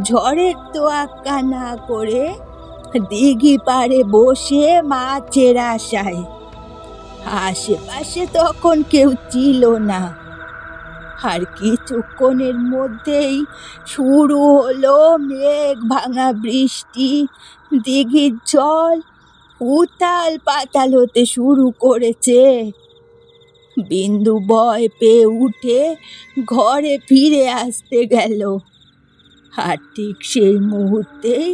[SPEAKER 7] ঝড়ের তোয়াক্কা না করে দিঘি পাড়ে বসে মাছের আশায়। আশেপাশে তখন কেউ ছিল না। আর কিছুক্ষণের মধ্যেই শুরু হলো মেঘ ভাঙা বৃষ্টি। দিঘির জল উথাল পাতাল হতে শুরু করেছে। বিন্দু ভয় পেয়ে উঠে ঘরে ফিরে আসতে গেল। আর ঠিক সেই মুহূর্তেই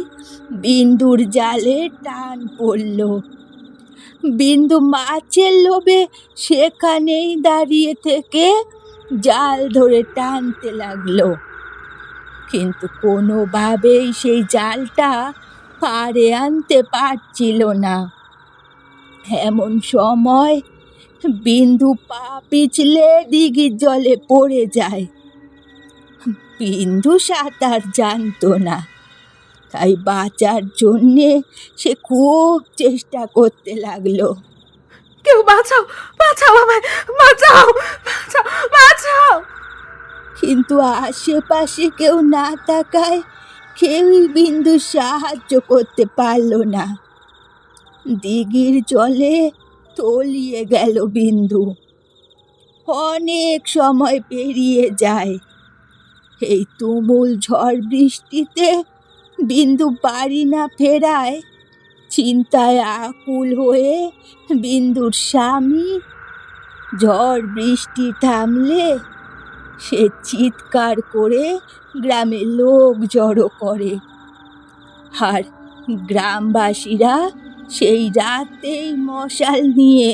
[SPEAKER 7] বিন্দুর জালে টান পড়ল। বিন্দু মাছের লোভে সেখানেই দাঁড়িয়ে থেকে জাল ধরে টানতে লাগলো, কিন্তু কোনোভাবেই সেই জালটা পাড়ে আনতে পারছিল না। এমন সময় বিন্দু পা পিছলে দিঘির জলে পড়ে যায়। বিন্দু সাঁতার জানতো না, তাই বাঁচার জন্যে সে খুব চেষ্টা করতে লাগলো।
[SPEAKER 6] কেউ বাঁচাও, বাঁচাও আমায়, বাঁচাও, বাঁচাও, বাঁচাও।
[SPEAKER 7] কিন্তু আশেপাশে কেউ না থাকায় কেউই বিন্দুর সাহায্য করতে পারলো না। দিঘির জলে তলিয়ে গেল বিন্দু। অনেক সময় পেরিয়ে যায়। এই তুমুল ঝড় বৃষ্টিতে বিন্দু বাড়ি না ফেরায় চিন্তায় আকুল হয়ে বিন্দুর স্বামী ঝড় বৃষ্টি থামলে সে চিৎকার করে গ্রামের লোক জড়ো করে। আর গ্রামবাসীরা সেই রাতেই মশাল নিয়ে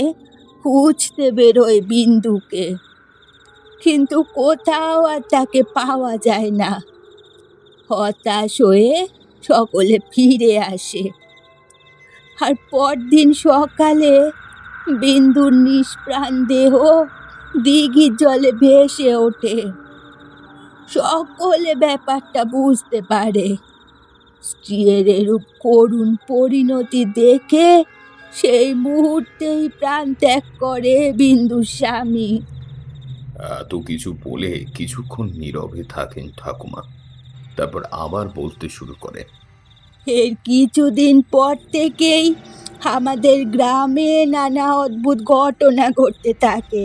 [SPEAKER 7] খুঁজতে বেরোয় বিন্দুকে, কিন্তু কোথাও আর তাকে পাওয়া যায় না। হতাশ হয়ে সকলে ফিরে আসে। আর পরদিন সকালে বিন্দুর নিষ্প্রাণ দেহ দিঘির জলে ভেসে ওঠে। সকলে ব্যাপারটা বুঝতে পারে। স্ত্রীর এরূপ করুণ পরিণতি দেখে সেই মুহূর্তেই প্রাণ ত্যাগ করে বিন্দুর স্বামী।
[SPEAKER 4] এত কিছু বলে কিছুক্ষণ নীরবে থাকেন ঠাকুমা, তারপর আবার বলতে শুরু করেন।
[SPEAKER 7] এর কিছুদিন পর থেকেই আমাদের গ্রামে নানা অদ্ভুত ঘটনা ঘটতে থাকে।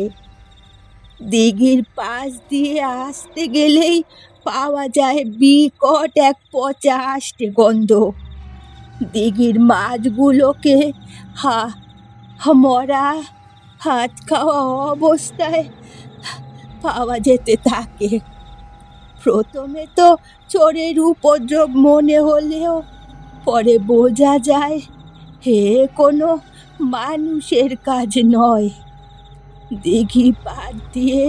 [SPEAKER 7] দিঘির পাশ দিয়ে আসতে গেলেই পাওয়া যায় বিকট এক পচা আষ্টে গন্ধ। দিঘির মাছগুলোকে মরা হাত খাওয়া অবস্থায় পাওয়া যেতে থাকে। প্রথমে তো চোরের উপদ্রব মনে হলেও পরে বোঝা যায় হে কোনো মানুষের কাজ নয়। দিঘি পার দিয়ে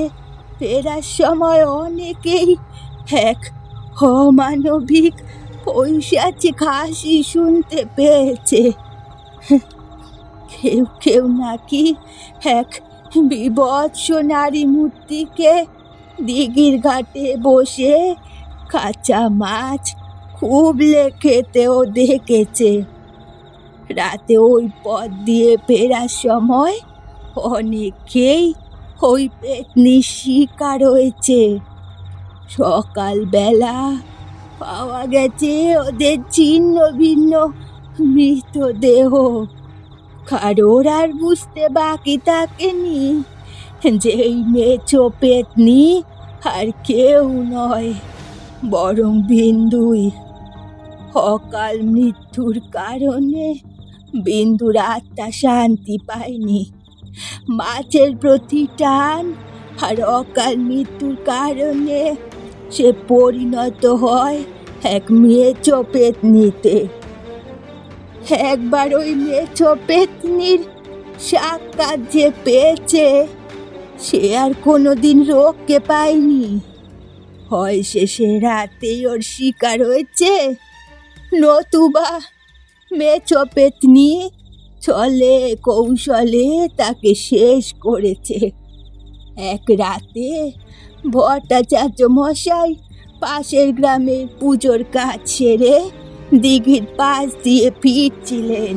[SPEAKER 7] ফেরার সময় অনেকেই এক অমানবিক পৈশাচিক হাসি শুনতে পেয়েছে। কেউ কেউ নাকি এক বীভৎস নারী মূর্তিকে দিঘির ঘাটে বসে কাঁচা মাছ খুবলে খেতেও দেখেছে। রাতে ওই পথ দিয়ে ফেরার সময় অনেকেই ওই পেতনির শিকার হয়েছে। সকালবেলা পাওয়া গেছে ওদের ছিন্ন ভিন্ন মৃতদেহ। কারোর আর বুঝতে বাকি থাকেনি যে এই মেছো পেতনি আর কেউ নয়, বরং বিন্দুই। অকাল মৃত্যুর কারণে বিন্দুর আত্মা শান্তি পায়নি। মাছের প্রতি টান আর অকাল মৃত্যুর কারণে সে পরিণত হয় এক মেছো পেতনিতে। একবার ওই মেছো পেতনির সাক্ষাৎ যে পেয়েছে সে আর কোনোদিন রোগকে পায়নি। হয় সে রাতেই ওর শিকার হয়েছে, নতুবা মেছো পেতনি ছলে কৌশলে তাকে শেষ করেছে। এক রাতে ভট্টাচার্য মশাই পাশের গ্রামের পুজোর কাজ সেরে দিঘির পাশ দিয়ে ফিরছিলেন।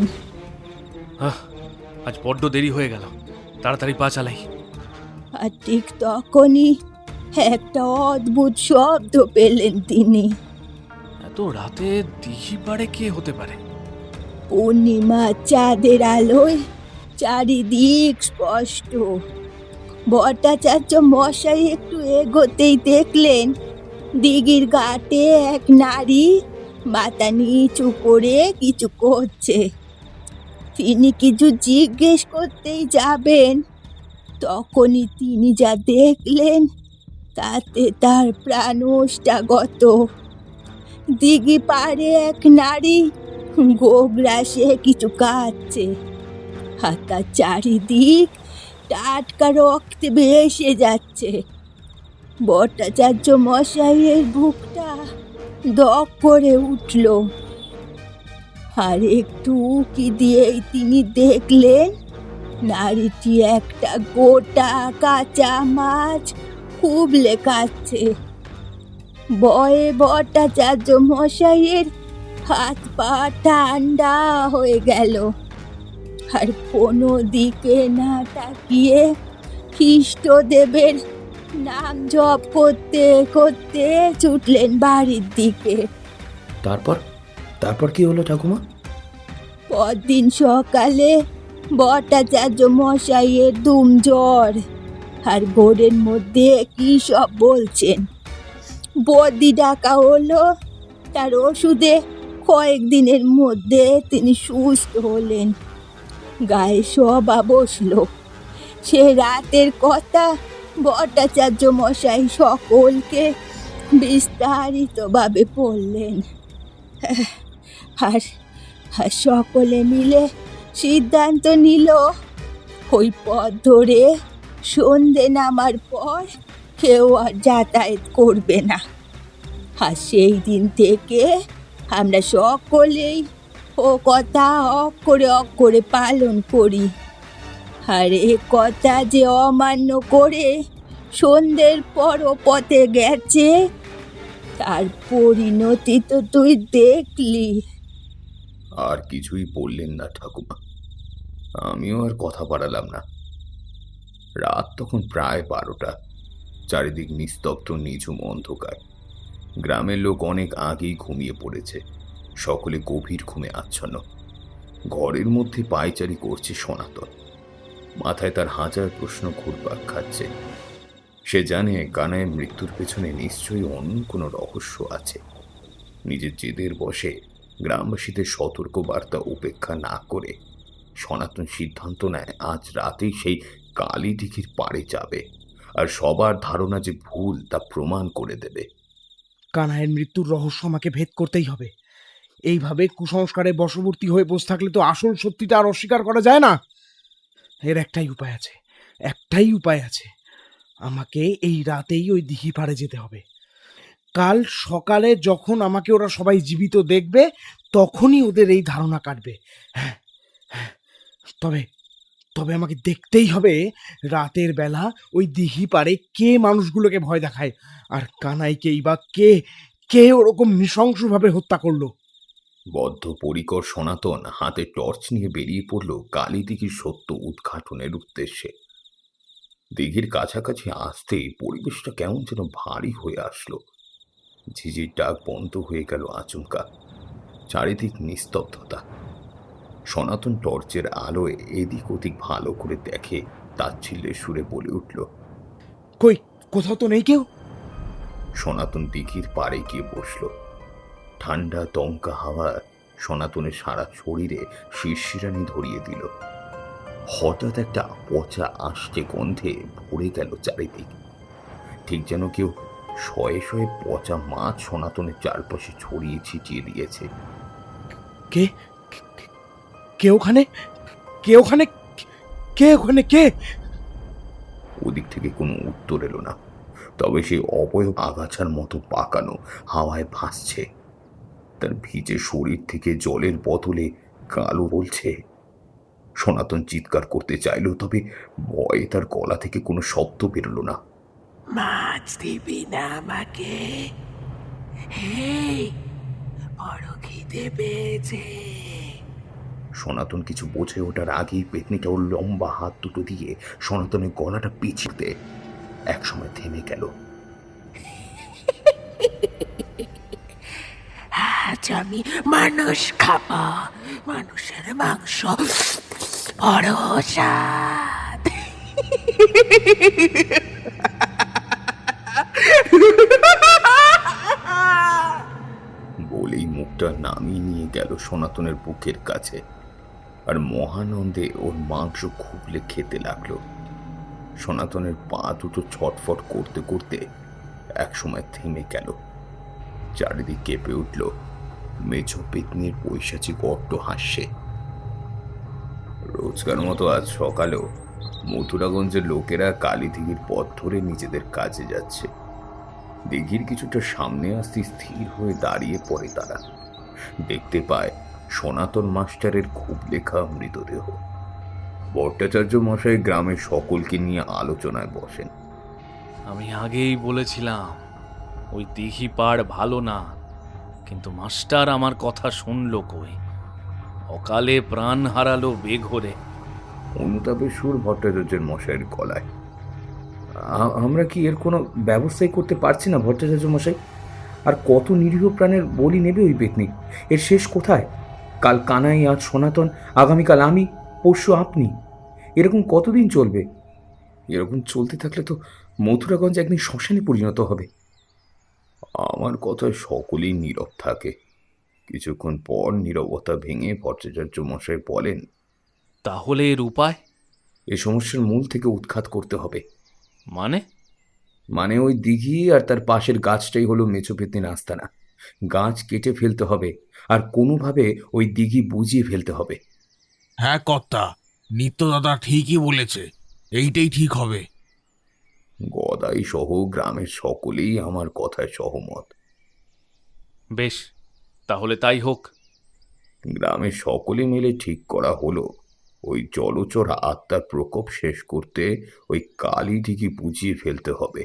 [SPEAKER 9] আজ বড্ড দেরি হয়ে গেল, তাড়াতাড়ি পা চালাই।
[SPEAKER 7] আর ঠিক তখনই একটা অদ্ভুত শব্দ পেলেন তিনি।
[SPEAKER 9] এত রাতে দিঘি পাড়ে কে হতে পারে?
[SPEAKER 7] পূর্ণিমা চাঁদের আলোয় চারিদিক স্পষ্ট। ভট্টাচার্য মশাই একটু এগোতেই দেখলেন দিঘির ঘাটে এক নারী মাথা নিচু করে কিছু করছে। তিনি কিছু জিজ্ঞেস করতেই যাবেন, তখনই তিনি যা দেখলেন তাতে তার প্রাণ ওষ্ঠাগত। দিঘি পাড়ে এক নারী গোগ্রাসে কিছু কাটছে, আর তার চারিদিক টাটকা রক্তে ভেসে যাচ্ছে। ভট্টাচার্য মশাইয়ের বুকটা দপ করে উঠল। আর একটু উকি দিয়েই তিনি দেখলেন নারীটি একটা গোটা কাঁচা মাছ খুবলে খাচ্ছে। ভয়ে ভট্টাচার্য মশাইয়ের হাত পা ঠান্ডা হয়ে গেল। আর কোনো দিকে না তাকিয়ে খ্রিস্টদেবের নাম জপ করতে করতে ছুটলেন বাড়ির দিকে।
[SPEAKER 5] তারপর তারপর কি হলো ঠাকুমা?
[SPEAKER 7] পরদিন সকালে ভট্টাচার্য মশাইয়ের দুম জ্বর, আর ভোরের মধ্যে কি সব বলছেন। বদ্যি ডাকা হলো, তার ওষুধে কয়েকদিনের মধ্যে তিনি সুস্থ হলেন, গায়ে সবা বসলো। সে রাতের কথা ভট্টাচার্য মশাই সকলকে বিস্তারিতভাবে বললেন। আর আর সকলে মিলে সিদ্ধান্ত নিল ওই পথ ধরে সন্ধে নামার পর কেউ আর যাতায়াত করবে না। আর সেই দিন থেকে আমরা সকলেই ও কথা অক্ষরে অক্ষরে পালন করি। আর এ কথা যে অমান্য করে সন্ধ্যের পরও পথে গেছে, তার পরিণতি তো তুই দেখলি।
[SPEAKER 4] আর কিছুই বললেন না ঠাকুমা। আমিও আর কথা বাড়ালাম না। রাত তখন প্রায় 12টা। চারিদিক নিস্তব্ধ, নিঝুম অন্ধকার। গ্রামের লোক অনেক আগেই ঘুমিয়ে পড়েছে, সকলে গভীর ঘুমে আচ্ছন্ন। ঘরের মধ্যে পায়চারি করছে সনাতন। মাথায় তার হাজার প্রশ্ন ঘুরপাক খাচ্ছে। সে জানে কানাইয়ের মৃত্যুর পেছনে নিশ্চয়ই অন্য কোনো রহস্য আছে। নিজের জেদের বশে গ্রামবাসীদের সতর্ক বার্তা উপেক্ষা না করে সনাতন সিদ্ধান্ত নেয় আজ রাতেই সেই কালীদিঘির পাড়ে যাবে, আর সবার ধারণা যে ভুল তা প্রমাণ করে দেবে।
[SPEAKER 10] কানাইয়ের মৃত্যুর রহস্য আমাকে ভেদ করতেই হবে। এইভাবে কুসংস্কারে বশবর্তী হয়ে বসে থাকলে তো আসল সত্যিটা আর অস্বীকার করা যায় না। এর একটাই উপায় আছে, একটাই উপায় আছে। আমাকে এই রাতেই ওই দিঘি পাড়ে যেতে হবে। কাল সকালে যখন আমাকে ওরা সবাই জীবিত দেখবে, তখনই ওদের এই ধারণা কাটবে। হ্যাঁ হ্যাঁ, তবে তবে আমাকে দেখতেই হবে রাতের বেলা ওই দিঘি পাড়ে কে মানুষগুলোকে ভয় দেখায়, আর কানাইকেই বা কে কে ওরকম নৃশংসভাবে হত্যা করলো।
[SPEAKER 4] বদ্ধপরিকর সনাতন হাতে টর্চ নিয়ে বেরিয়ে পড়ল কালীদিঘির সত্য উদ্ঘাটনের উদ্দেশ্যে। দিঘির কাছাকাছি আসতেই পরিবেশটা কেমন যেন ভারী হয়ে আসলো। ঝিঝির ডাক বন্ধ হয়ে গেল আচমকা। চারিদিক নিস্তব্ধতা। সনাতন টর্চের আলোয় এদিক ওদিক ভালো করে দেখে, তাচ্ছিল্যের সুরে বলে উঠল,
[SPEAKER 10] কই, কোথাও তো নেই কেউ।
[SPEAKER 4] সনাতন দিঘির পাড়ে গিয়ে বসল। ঠান্ডা দমকা হাওয়া সনাতনের সারা শরীরে শিরশিরানি ধরিয়ে দিল। হঠাৎ একটা পচা আষ্টে গন্ধে ভরে গেল চারিদিক। ঠিক যেন কেউ শয়ে শয়ে পচা মাছ সনাতনের চারপাশে ছড়িয়ে ছিটিয়ে দিয়েছে।
[SPEAKER 10] কে কে ওখানে? কে ওখানে? কে ওখানে? কে?
[SPEAKER 4] ওদিক থেকে কোনো উত্তর এলো না। তবে সেই অবয়ব আগাছার মতো পাকানো হাওয়ায় ভাসছে। তার ভিজে শরীর থেকে জলের বদলে কালো বলছে। সনাতন চিৎকার করতে চাইল, তবে ভয়ে তার গলা থেকে কোনো শব্দ বেরোলো না।
[SPEAKER 6] মাছ দিবি না আমাকে? হেই, বড় খিদে পেয়েছে।
[SPEAKER 4] সনাতন কিছু বোঝে ওঠার আগেই পেতনিটা ওর লম্বা হাত দুটো দিয়ে সনাতনের গলাটা পিছিয়ে দে। একসময় থেমে গেল।
[SPEAKER 6] আজ আমি মানুষ খাবো, মানুষের মাংস, বড় স্বাদ।
[SPEAKER 4] বলেই মুখটা নামিয়ে নিয়ে গেল সনাতনের বুকের কাছে, আর মহানন্দে ওর মাংস খুবলে খেতে লাগলো। সনাতনের পা দুটো ছটফট করতে করতে একসময় থেমে গেল। চারিদিক কেঁপে উঠল মেছো পেতনির পৈশাচিক অট্ট হাসছে। রোজকার মতো আজ সকালেও মথুরাগঞ্জের লোকেরা কালীদিঘির পথ ধরে নিজেদের কাজে যাচ্ছে। দিঘির কিছুটা সামনে আসতে স্থির হয়ে দাঁড়িয়ে পড়ে তারা। দেখতে পায় সনাতন মাস্টারের খুব লেখা মৃতদেহ। ভট্টাচার্য মশাই গ্রামের সকলকে নিয়ে আলোচনায় বসেন।
[SPEAKER 9] আমি আগেই বলেছিলাম ওই দিঘি পাড় ভালো না, কিন্তু মাস্টার আমার কথা শুনলো কই? অকালে প্রাণ হারালো বেঘরে।
[SPEAKER 4] অনুতাপের সুর ভট্টাচার্যের মশাইয়ের গলায়।
[SPEAKER 5] আমরা কি এর কোনো ব্যবস্থাই করতে পারছি না ভট্টাচার্য মশাই? আর কত নিরীহ প্রাণের বলি নেবে ওই পেতনি? এর শেষ কোথায়? কাল কানাই, আজ সনাতন, আগামীকাল আমি, পরশু আপনি। এরকম কতদিন চলবে? এরকম চলতে থাকলে তো মথুরাগঞ্জ একদিন শ্মশানে পরিণত হবে।
[SPEAKER 4] আমার কথায় সকলেই নীরব থাকে। কিছুক্ষণ পর নীরবতা ভেঙে ভট্টাচার্য মশাই বলেন,
[SPEAKER 9] তাহলে এর উপায়?
[SPEAKER 5] এই সমস্যার মূল থেকে উৎখাত করতে হবে।
[SPEAKER 9] মানে?
[SPEAKER 5] মানে ওই দিঘি আর তার পাশের গাছটাই হলো মেছো পেতনির আস্তানা। গাছ কেটে ফেলতে হবে আর কোনোভাবে ওই দিঘি বুঝিয়ে ফেলতে হবে।
[SPEAKER 11] হ্যাঁ কর্তা, নিত্যদাদা ঠিকই বলেছে, এইটাই ঠিক হবে।
[SPEAKER 4] গদাই সহ গ্রামের সকলেই আমার কথায় সহমত।
[SPEAKER 9] বেশ, তাহলে তাই হোক।
[SPEAKER 4] গ্রামের সকলে মিলে ঠিক করা হলো ওই জলচর আত্মার প্রকোপ শেষ করতে ওই কালী দিঘি বুঝিয়ে ফেলতে হবে,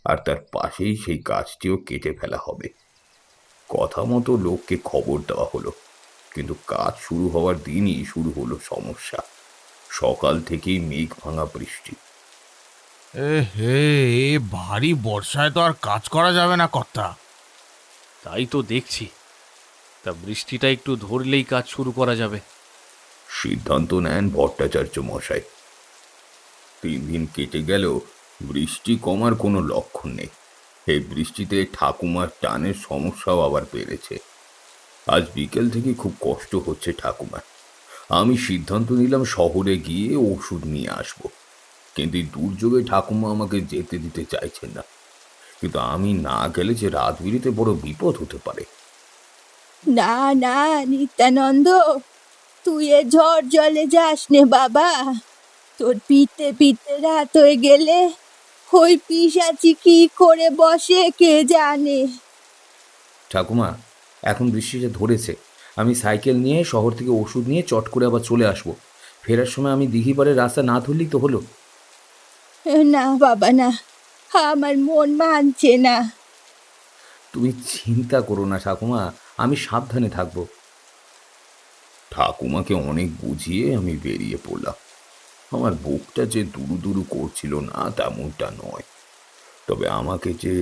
[SPEAKER 4] আর তার পাশেই সেই গাছটিও কেটে ফেলা হবে। কথা মতো লোককে খবর দেওয়া হলো, কিন্তু কাজ শুরু হওয়ার দিনই শুরু হলো সমস্যা। সকাল থেকেই মেঘ ভাঙা বৃষ্টি।
[SPEAKER 11] হে, এ ভারী বর্ষায় তো আর কাজ করা যাবে না কর্তা।
[SPEAKER 9] তাই তো দেখছি। তা বৃষ্টিটা একটু ধরলেই কাজ শুরু করা যাবে।
[SPEAKER 4] সিদ্ধান্ত নেন ভট্টাচার্য মশাই। 3 দিন কেটে গেল, বৃষ্টি কমার কোনো লক্ষণ নেই। এই বৃষ্টিতে ঠাকুমার টানের সমস্যাও আবার বেড়েছে। আজ বিকেল থেকে খুব কষ্ট হচ্ছে ঠাকুমার। আমি সিদ্ধান্ত নিলাম শহরে গিয়ে ওষুধ নিয়ে আসব, কিন্তু এই দুর্যোগে ঠাকুমা আমাকে যেতে দিতে চাইছেন না। কিন্তু আমি না গেলে যে রাত বিরেতে বড় বিপদ হতে পারে।
[SPEAKER 7] না না নিত্যানন্দ, তুই এ ঝড় জলে যাস নে বাবা। তোর পিঠে পিঠে রাত হয়ে গেলে ওই পিশাচি কি করে বসে কে জানে।
[SPEAKER 5] ঠাকুমা, এখন বৃষ্টিটা ধরেছে। আমি সাইকেল নিয়ে শহর থেকে ওষুধ নিয়ে চট করে আবার চলে আসব। ফেরার সময় আমি দিঘি পাড়ের রাস্তা না ধরলেই তো হলো।
[SPEAKER 7] না বাবা না, আমার মন মানছে না।
[SPEAKER 5] তুমি চিন্তা করো না ঠাকুমা, আমি সাবধানে থাকবো।
[SPEAKER 4] ঠাকুমাকে অনেক বুঝিয়ে আমি বেরিয়ে পড়লাম। আমার বুকটা যে দুরু দুরু করছিল না তেমনটা নয়, তবে আমাকে যে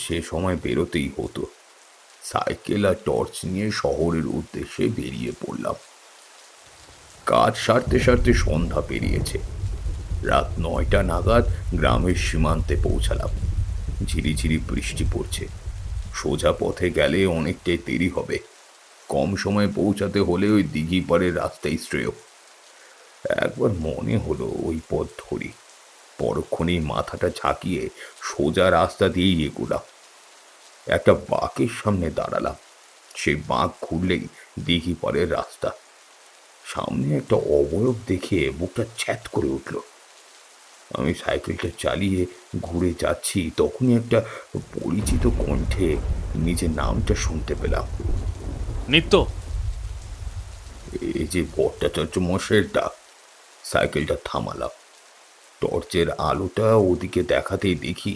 [SPEAKER 4] সে সময় বেরোতেই হতো। সাইকেল আর টর্চ নিয়ে শহরের উদ্দেশ্যে বেরিয়ে পড়লাম। কাজ সারতে সারতে সন্ধ্যা পেরিয়েছে। রাত 9টা নাগাদ গ্রামের সীমান্তে পৌঁছালাম। ঝিরিঝিরি বৃষ্টি পড়ছে। সোজা পথে গেলে অনেকটাই দেরি হবে। কম সময়ে পৌঁছাতে হলে ওই দিঘি পাড়ের রাস্তাই শ্রেয়। একবার মনে হলো ওই পথ ধরি। পরক্ষণেই মাথাটা ঝাঁকিয়ে সোজা রাস্তা দিয়েই এগোলাম। একটা বাঁকের সামনে দাঁড়ালাম। সেই বাঁক ঘুরলেই দিঘি পাড়ের রাস্তা। সামনে একটা অবয়ব দেখে বুকটা ছ্যাত করে উঠল। আমি সাইকেলটা চালিয়ে ঘুরে যাচ্ছি, তখনই একটা পরিচিত কণ্ঠে নিজের নামটা শুনতে পেলাম।
[SPEAKER 9] নিত্য!
[SPEAKER 4] এই যে ভট্টাচার্য মশাইয়ের ডাক। সাইকেলটা থামালাম। টর্চের আলোটা ওদিকে দেখাতেই দেখি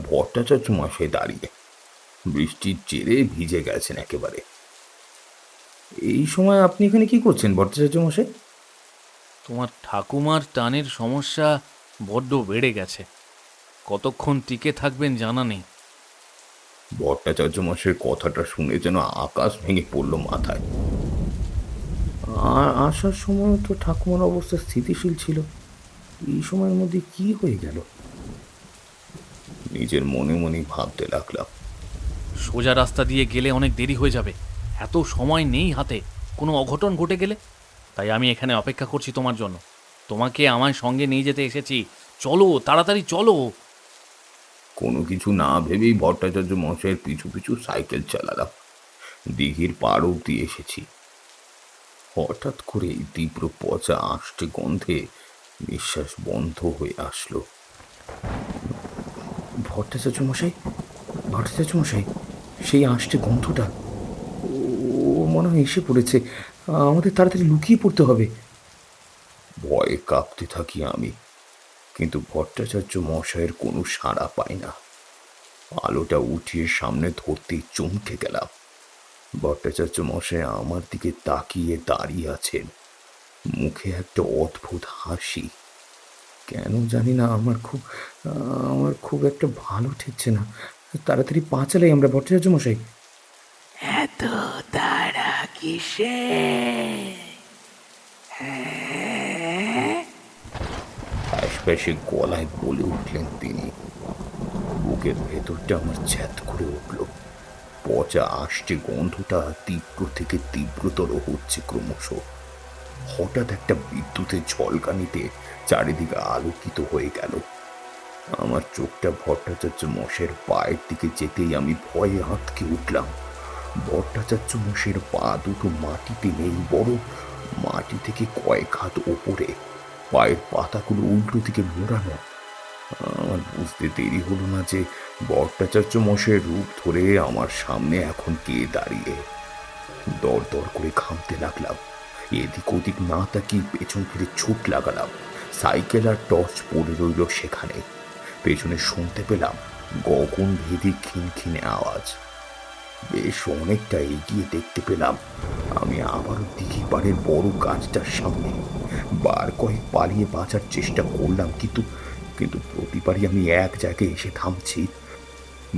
[SPEAKER 4] ভট্টাচার্য মশাই দাঁড়িয়ে। বৃষ্টির জেরে ভিজে গেছেন একেবারে।
[SPEAKER 5] এই সময় আপনি এখানে কি করছেন ভট্টাচার্য মশাই?
[SPEAKER 9] তোমার ঠাকুমার টানের সমস্যা বড্ড বেড়ে গেছে। কতক্ষণ টিকে থাকবেন জানা নেই।
[SPEAKER 4] ভট্টাচার্য মশাইয়ের কথাটা শুনে যেন আকাশ ভেঙে পড়ল মাথায়।
[SPEAKER 5] আসার সময় তো ঠাকুমার অবস্থা স্থিতিশীল ছিল, এই সময়ের মধ্যে কি হয়ে গেল?
[SPEAKER 4] নিজের মনে মনে ভাবতে লাগলাম।
[SPEAKER 9] সোজা রাস্তা দিয়ে গেলে অনেক দেরি হয়ে যাবে। এত সময় নেই হাতে, কোনো অঘটন ঘটে গেলে। তাই আমি এখানে অপেক্ষা করছি তোমার জন্য। তোমাকে আমার সঙ্গে নিয়ে যেতে এসেছি। চলো, তাড়াতাড়ি চলো।
[SPEAKER 4] কোনো কিছু না ভেবেই ভট্টাচার্য মশাইয়ের পিছু পিছু সাইকেল চালালাম। দিঘির পাড় অব্দি এসেছি। হঠাৎ করে তীব্র পচা আষ্টে গন্ধে নিঃশ্বাস বন্ধ হয়ে আসলো।
[SPEAKER 5] ভট্টাচার্য মশাই, ভট্টাচার্য মশাই, সেই আষ্টে গন্ধটা, ও মনে হয় এসে পড়েছে। আমাদের তাড়াতাড়ি লুকিয়ে পড়তে হবে।
[SPEAKER 4] ভয়ে কাঁপতে থাকি আমি, কিন্তু ভট্টাচার্য মশাইয়ের কোনো সাড়া পাই না। আলোটা উঠিয়ে সামনে ধরতেই চমকে গেলাম। ভট্টাচার্য মশাই আমার দিকে তাকিয়ে দাঁড়িয়ে আছেন, মুখে একটা অদ্ভুত হাসি।
[SPEAKER 5] কেন জানি না আমার খুব একটা ভালো ঠেকছে না। তাড়াতাড়ি পা চালাই আমরা ভট্টাচার্য মশাই।
[SPEAKER 6] এত তারা কিসে? হ্যাঁ?
[SPEAKER 4] ফ্যাসফ্যাসে গলায় বলে উঠলেন তিনি। বুকের ভেতরটা আমার ছ্যাদ করে উঠল। পচা আষ্টে গন্ধটা তীব্র থেকে তীব্রতর হচ্ছে ক্রমশ। হঠাৎ একটা বিদ্যুতের ঝলকানিতে চারিদিকে আলোকিত হয়ে গেল। আমার চোখটা ভট্টাচার্য মশের পায়ের দিকে যেতেই আমি ভয়ে আঁতকে উঠলাম। ভট্টাচার্য মশের পা দুটো মাটিতে নেই, বড় মাটি থেকে কয়েক হাত ওপরে, পায়ের পাতাগুলো উল্টো দিকে মোড়ানো। আমার বুঝতে দেরি হলো না যে ভট্টাচার্য মশের রূপ ধরে আমার সামনে এখন কে দাঁড়িয়ে। দর দর করে ঘামতে লাগলাম। এদিক ওদিক না তাকিয়ে পেছন ফিরে ছুট লাগালাম। সাইকেল আর টর্চ পড়ে রইল সেখানে। পেছনে শুনতে পেলাম গগন ভেদি খিনখিনে আওয়াজ। বেশ অনেকটা এগিয়ে দেখতে পেলাম আমি আবারও দিঘি পাড়ের বড় গাছটার সামনে। বার কয়েক পালিয়ে বাঁচার চেষ্টা করলাম, কিন্তু প্রতিবারই আমি এক জায়গায় এসে থামছি।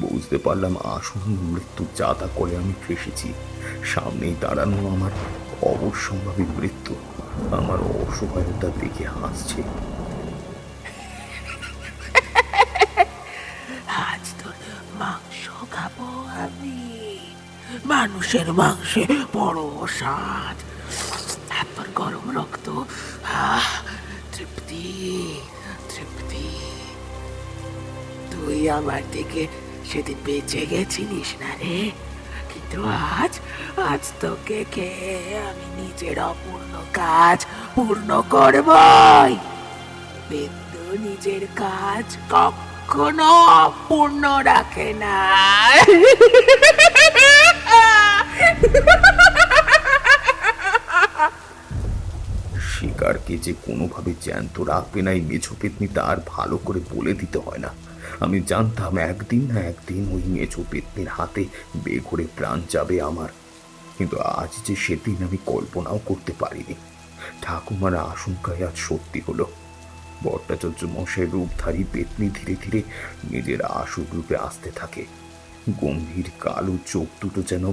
[SPEAKER 4] বুঝতে পারলাম আসন্ন মৃত্যুর জাতা কলে আমি ফেসেছি। সামনেই দাঁড়ানো আমার অবশ্যম্ভাবী মৃত্যু আমার অসহায়তা দেখে হাসছে।
[SPEAKER 6] আজ তোর মাংস খাবো আমি। মানুষের মাংসে বড় স্বাদ, তারপর গরম রক্ত। তৃপ্তি তৃপ্তি। তুই আমার দিকে সেদিন বেঁচে গেছিলিস না রে, কিন্তু আজ তোকে খেয়ে আমি নিজের অপূর্ণ কাজ পূর্ণ করবই। বিন্দু নিজের কাজ কখনো অপূর্ণ রাখে না।
[SPEAKER 4] শিকারকে যে কোনোভাবে জ্যান্ত রাখবে না এই মেছো পেতনি তার ভালো করে বলে দিতে হয় না। আমি জানতাম একদিন না একদিন ওই মেছো পেতনির হাতে বেঘরে প্রাণ যাবে আমার। কিন্তু আজ যে সেদিন আমি কল্পনাও করতে পারিনি। ঠাকুমার আশঙ্কায় আজ সত্যি হলো। ভট্টাচার্য মশের রূপধারী পেতনি ধীরে ধীরে নিজের আসল রূপে আসতে থাকে। গম্ভীর কালো চোখ দুটো যেন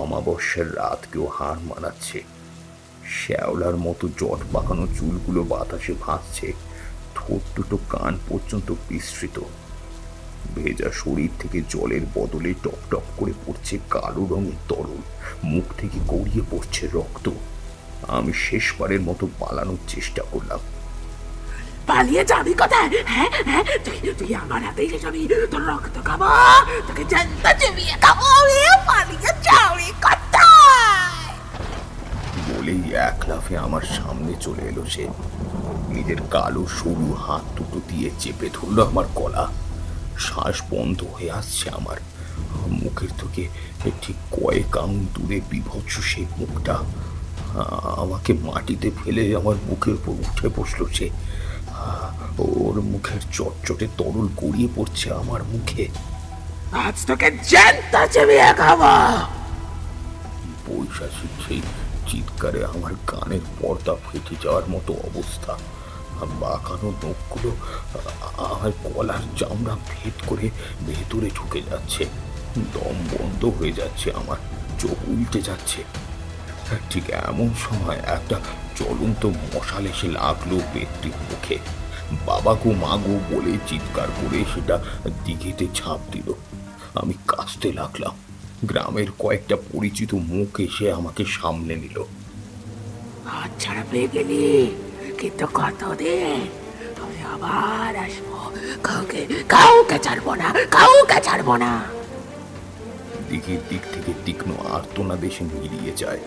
[SPEAKER 4] অমাবস্যার রাতকেও হার মানাচ্ছে। শ্যাওলার মতো জট পাকানো চুলগুলো বাতাসে ভাসছে। ঠোঁট দুটো কান পর্যন্ত বিস্তৃত। ভেজা শরীর থেকে জলের বদলে টপ টপ করে পড়ছে কালো রঙের তরল। মুখ থেকে গড়িয়ে পড়ছে রক্ত। আমি শেষবারের মতো পালানোর চেষ্টা করলাম।
[SPEAKER 6] পালিয়ে যাবি কোথায়? হ্যাঁ হ্যাঁ, তুই আমার হাতে এসে যাবি। তোর রক্ত খাবো, তোকে জ্যান্ত চিবিয়ে খাবো। পালিয়ে যাবি কোথায়?
[SPEAKER 4] বলেই এক লাফে আমার সামনে চলে এলো সে। নিজের কালো সরু হাত দুটো দিয়ে চেপে ধরলো আমার গলা। শ্বাস বন্ধ হয়ে আসছে আমার। মুখের থেকে ঠিক কয়েক আঙুল দূরে বিভৎস সেই মুখটা। আমাকে মাটিতে ফেলে আমার মুখের উপর উঠে বসলো সে। ওর মুখের চটচটে তরল গড়িয়ে পড়ছে আমার মুখে।
[SPEAKER 6] আজ তোকে জ্যান্ত চিবিয়ে খাবো।
[SPEAKER 4] বৈশাখীর সেই চিৎকারে আমার কানের পর্দা ফেটে যাওয়ার মতো অবস্থা। বাঁকানো নখগুলো আমার গলার চামড়া ভেদ করে ভেতরে ঢুকে যাচ্ছে। দম বন্ধ হয়ে যাচ্ছে আমার, চোখ উল্টে যাচ্ছে। ঠিক এমন সময় একটা জ্বলন্ত মশাল এসে লাগলো পেটটির মুখে। বাবা গো মা গো বলে চিৎকার করে সেটা দিঘিতে ঝাঁপ দিল। আমি কাঁচতে লাগলাম। গ্রামের কয়েকটা পরিচিত মুখ এসে আমাকে সামনে নিল।
[SPEAKER 6] হাত ছাড়া পেয়ে গেলি, কিন্তু কতদিন? আমি আবার আসবো। কাউকে ছাড়বো না, কাউকে ছাড়বো না।
[SPEAKER 4] দিঘির দিক থেকে তীক্ষ্ণ আর্তনাদ এসে মিলিয়ে যায়।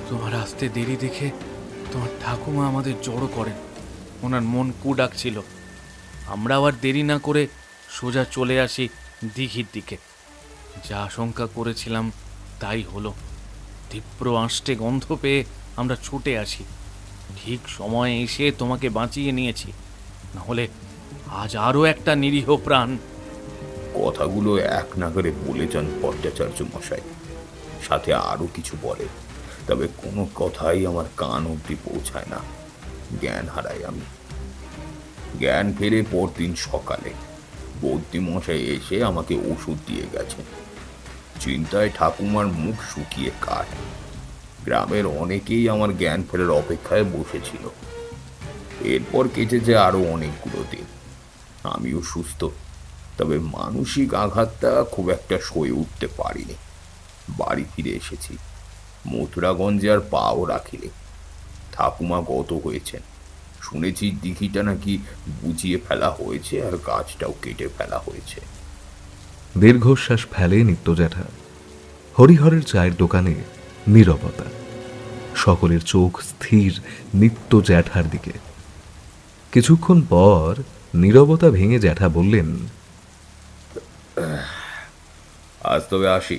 [SPEAKER 9] তোমার আসতে দেরি দেখে তোমার ঠাকুমা আমাদের জড়ো করেন। ওনার মন কু ডাকছিল। আমরা আবার দেরি না করে সোজা চলে আসি দিঘির দিকে। যা আশঙ্কা করেছিলাম তাই হলো। তীব্র আঁশটে গন্ধ পেয়ে আমরা ছুটে আসি। ঠিক সময়ে এসে তোমাকে বাঁচিয়ে নিয়েছি, নাহলে আজ আরও একটা নিরীহ প্রাণ।
[SPEAKER 4] কথাগুলো এক নাগারে বলে যান ভট্টাচার্য মশাই। সাথে আরো কিছু বলে, তবে কোনো কথাই আমার কান অবধি পৌঁছায় না। জ্ঞান হারাই আমি। জ্ঞান ফেরে পরদিন সকালে বদ্যিমশাই এসে আমাকে ওষুধ দিয়ে গেছেন। চিন্তায় ঠাকুমার মুখ শুকিয়ে কাঠ। গ্রামের অনেকেই আমার জ্ঞান ফেরার অপেক্ষায় বসেছিল। এরপর কেটেছে আরো অনেকগুলো দিন। আমিও সুস্থ, তবে মানসিক আঘাতটা খুব একটা সয়ে উঠতে পারিনি। বাড়ি ফিরে এসেছি। মথুরাগঞ্জে আর পাও রাখিনি। ঠাকুমা গত হয়েছেন। শুনেছি দিঘিটা নাকি বুঝিয়ে ফেলা হয়েছে আর গাছটাও কেটে ফেলা হয়েছে।
[SPEAKER 2] দীর্ঘশ্বাস ফেলে নিত্য জ্যাঠা। হরিহরের চায়ের দোকানে নীরবতা। সকলের চোখ স্থির নিত্য জ্যাঠার দিকে। কিছুক্ষণ পর নীরবতা ভেঙে জ্যাঠা বললেন,
[SPEAKER 4] আজ তবে আসি,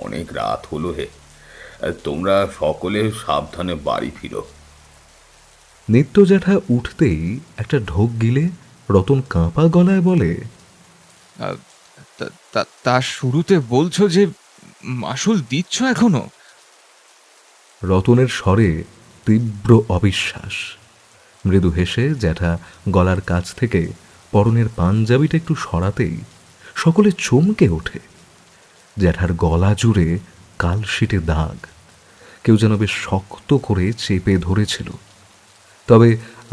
[SPEAKER 4] অনেক রাত হলো হে। তোমরা সকলে সাবধানে বাড়ি ফিরো।
[SPEAKER 2] নিত্য জ্যাঠা উঠতেই একটা ঢোক গিলে রতন কাঁপা গলায় বলে,
[SPEAKER 3] তার শুরুতে বলছো যে মাসুল দিচ্ছ এখনো?
[SPEAKER 2] রতনের স্বরে তীব্র অবিশ্বাস। মৃদু হেসে জ্যাঠা গলার কাছ থেকে পরনের পাঞ্জাবিটা একটু সরাতেই সকলে চমকে ওঠে। জ্যাঠার গলা জুড়ে কালশিটে দাগ। কেউ যেন বেশ শক্ত করে চেপে ধরেছিল। তবে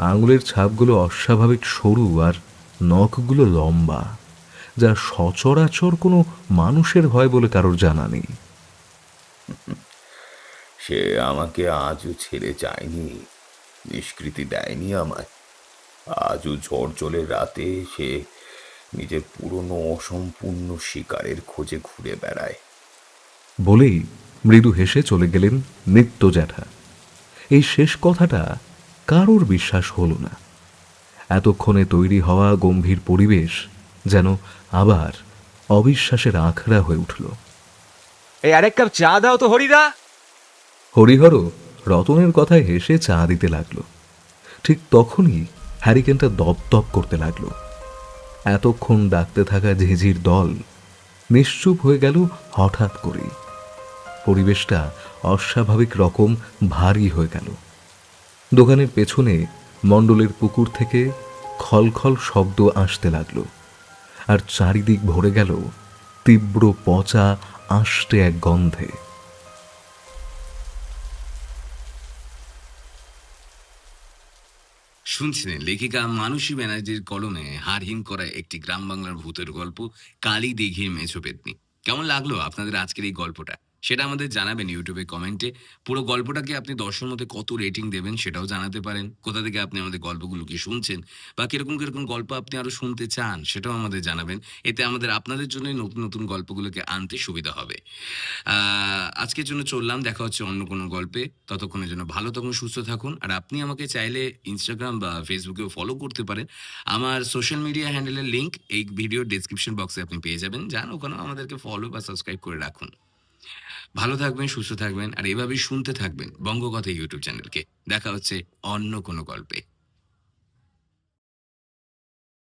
[SPEAKER 2] আঙুলের ছাপগুলো অস্বাভাবিক সরু আর নখগুলো লম্বা, যা সচরাচর কোনো মানুষের হয় বলে কারোর জানা নেই।
[SPEAKER 4] সে আমাকে আজও ছেড়ে যায়নি, নিষ্কৃতি দেয়নি আমায়। আজও ঝড় জলের রাতে সে নিজের পুরনো অসম্পূর্ণ শিকারের খোঁজে ঘুরে বেড়ায়।
[SPEAKER 2] বলেই মৃদু হেসে চলে গেলেন নিত্য জ্যাঠা। এই শেষ কথাটা কারোর বিশ্বাস হলো না। এতক্ষণে তৈরি হওয়া গম্ভীর পরিবেশ যেন আবার অবিশ্বাসের আখড়া হয়ে উঠল।
[SPEAKER 3] এই আরেক কাপ চা দাও তো হরিদা।
[SPEAKER 2] হরিহরও রতনের কথায় হেসে চা দিতে লাগলো। ঠিক তখনই হ্যারিকেনটা দপদপ করতে লাগলো। এতক্ষণ ডাকতে থাকা ঝিঝির দল নিশ্চুপ হয়ে গেল হঠাৎ করেই। পরিবেশটা অস্বাভাবিক রকম ভারী হয়ে গেল। দোকানের পেছনে মণ্ডলের পুকুর থেকে খলখল শব্দ আসতে লাগলো, আর চারিদিক ভরে গেল তীব্র পচা আষ্টে এক গন্ধে।
[SPEAKER 1] শুনছিলেন লেখিকা মানসী ব্যানার্জির কলমে হারহিম করা একটি গ্রাম বাংলার ভূতের গল্প, কালী দিঘির মেছো পেতনি। কেমন লাগলো আপনাদের আজকের এই গল্পটা সেটা আমাদের জানাবেন ইউটিউবে কমেন্টে। পুরো গল্পটাকে আপনি 10-এর মধ্যে কত রেটিং দেবেন সেটাও জানাতে পারেন। কোথা থেকে আপনি আমাদের গল্পগুলোকে শুনছেন বা কিরকম কিরকম গল্প আপনি আরো শুনতে চান সেটাও আমাদের জানাবেন। এতে আমাদের আপনাদের জন্য নতুন নতুন গল্পগুলোকে আনতে সুবিধা হবে। আজকের জন্য চললাম, দেখা হচ্ছে অন্য কোনো গল্পে। ততক্ষণের জন্য ভালো থাকুন, সুস্থ থাকুন। আর আপনি আমাকে চাইলে ইনস্টাগ্রাম বা ফেসবুকেও ফলো করতে পারেন। আমার সোশ্যাল মিডিয়া হ্যান্ডেলের লিঙ্ক এই ভিডিওর ডেসক্রিপশন বক্সে আপনি পেয়ে যাবেন। যান ওখানেও আমাদেরকে ফলো বা সাবস্ক্রাইব করে রাখুন। ভালো থাকবেন, সুস্থ থাকবেন, আর এভাবেই শুনতে থাকবেন বঙ্গকথা ইউটিউব চ্যানেলকে। দেখা হচ্ছে অন্য কোনো গল্পে।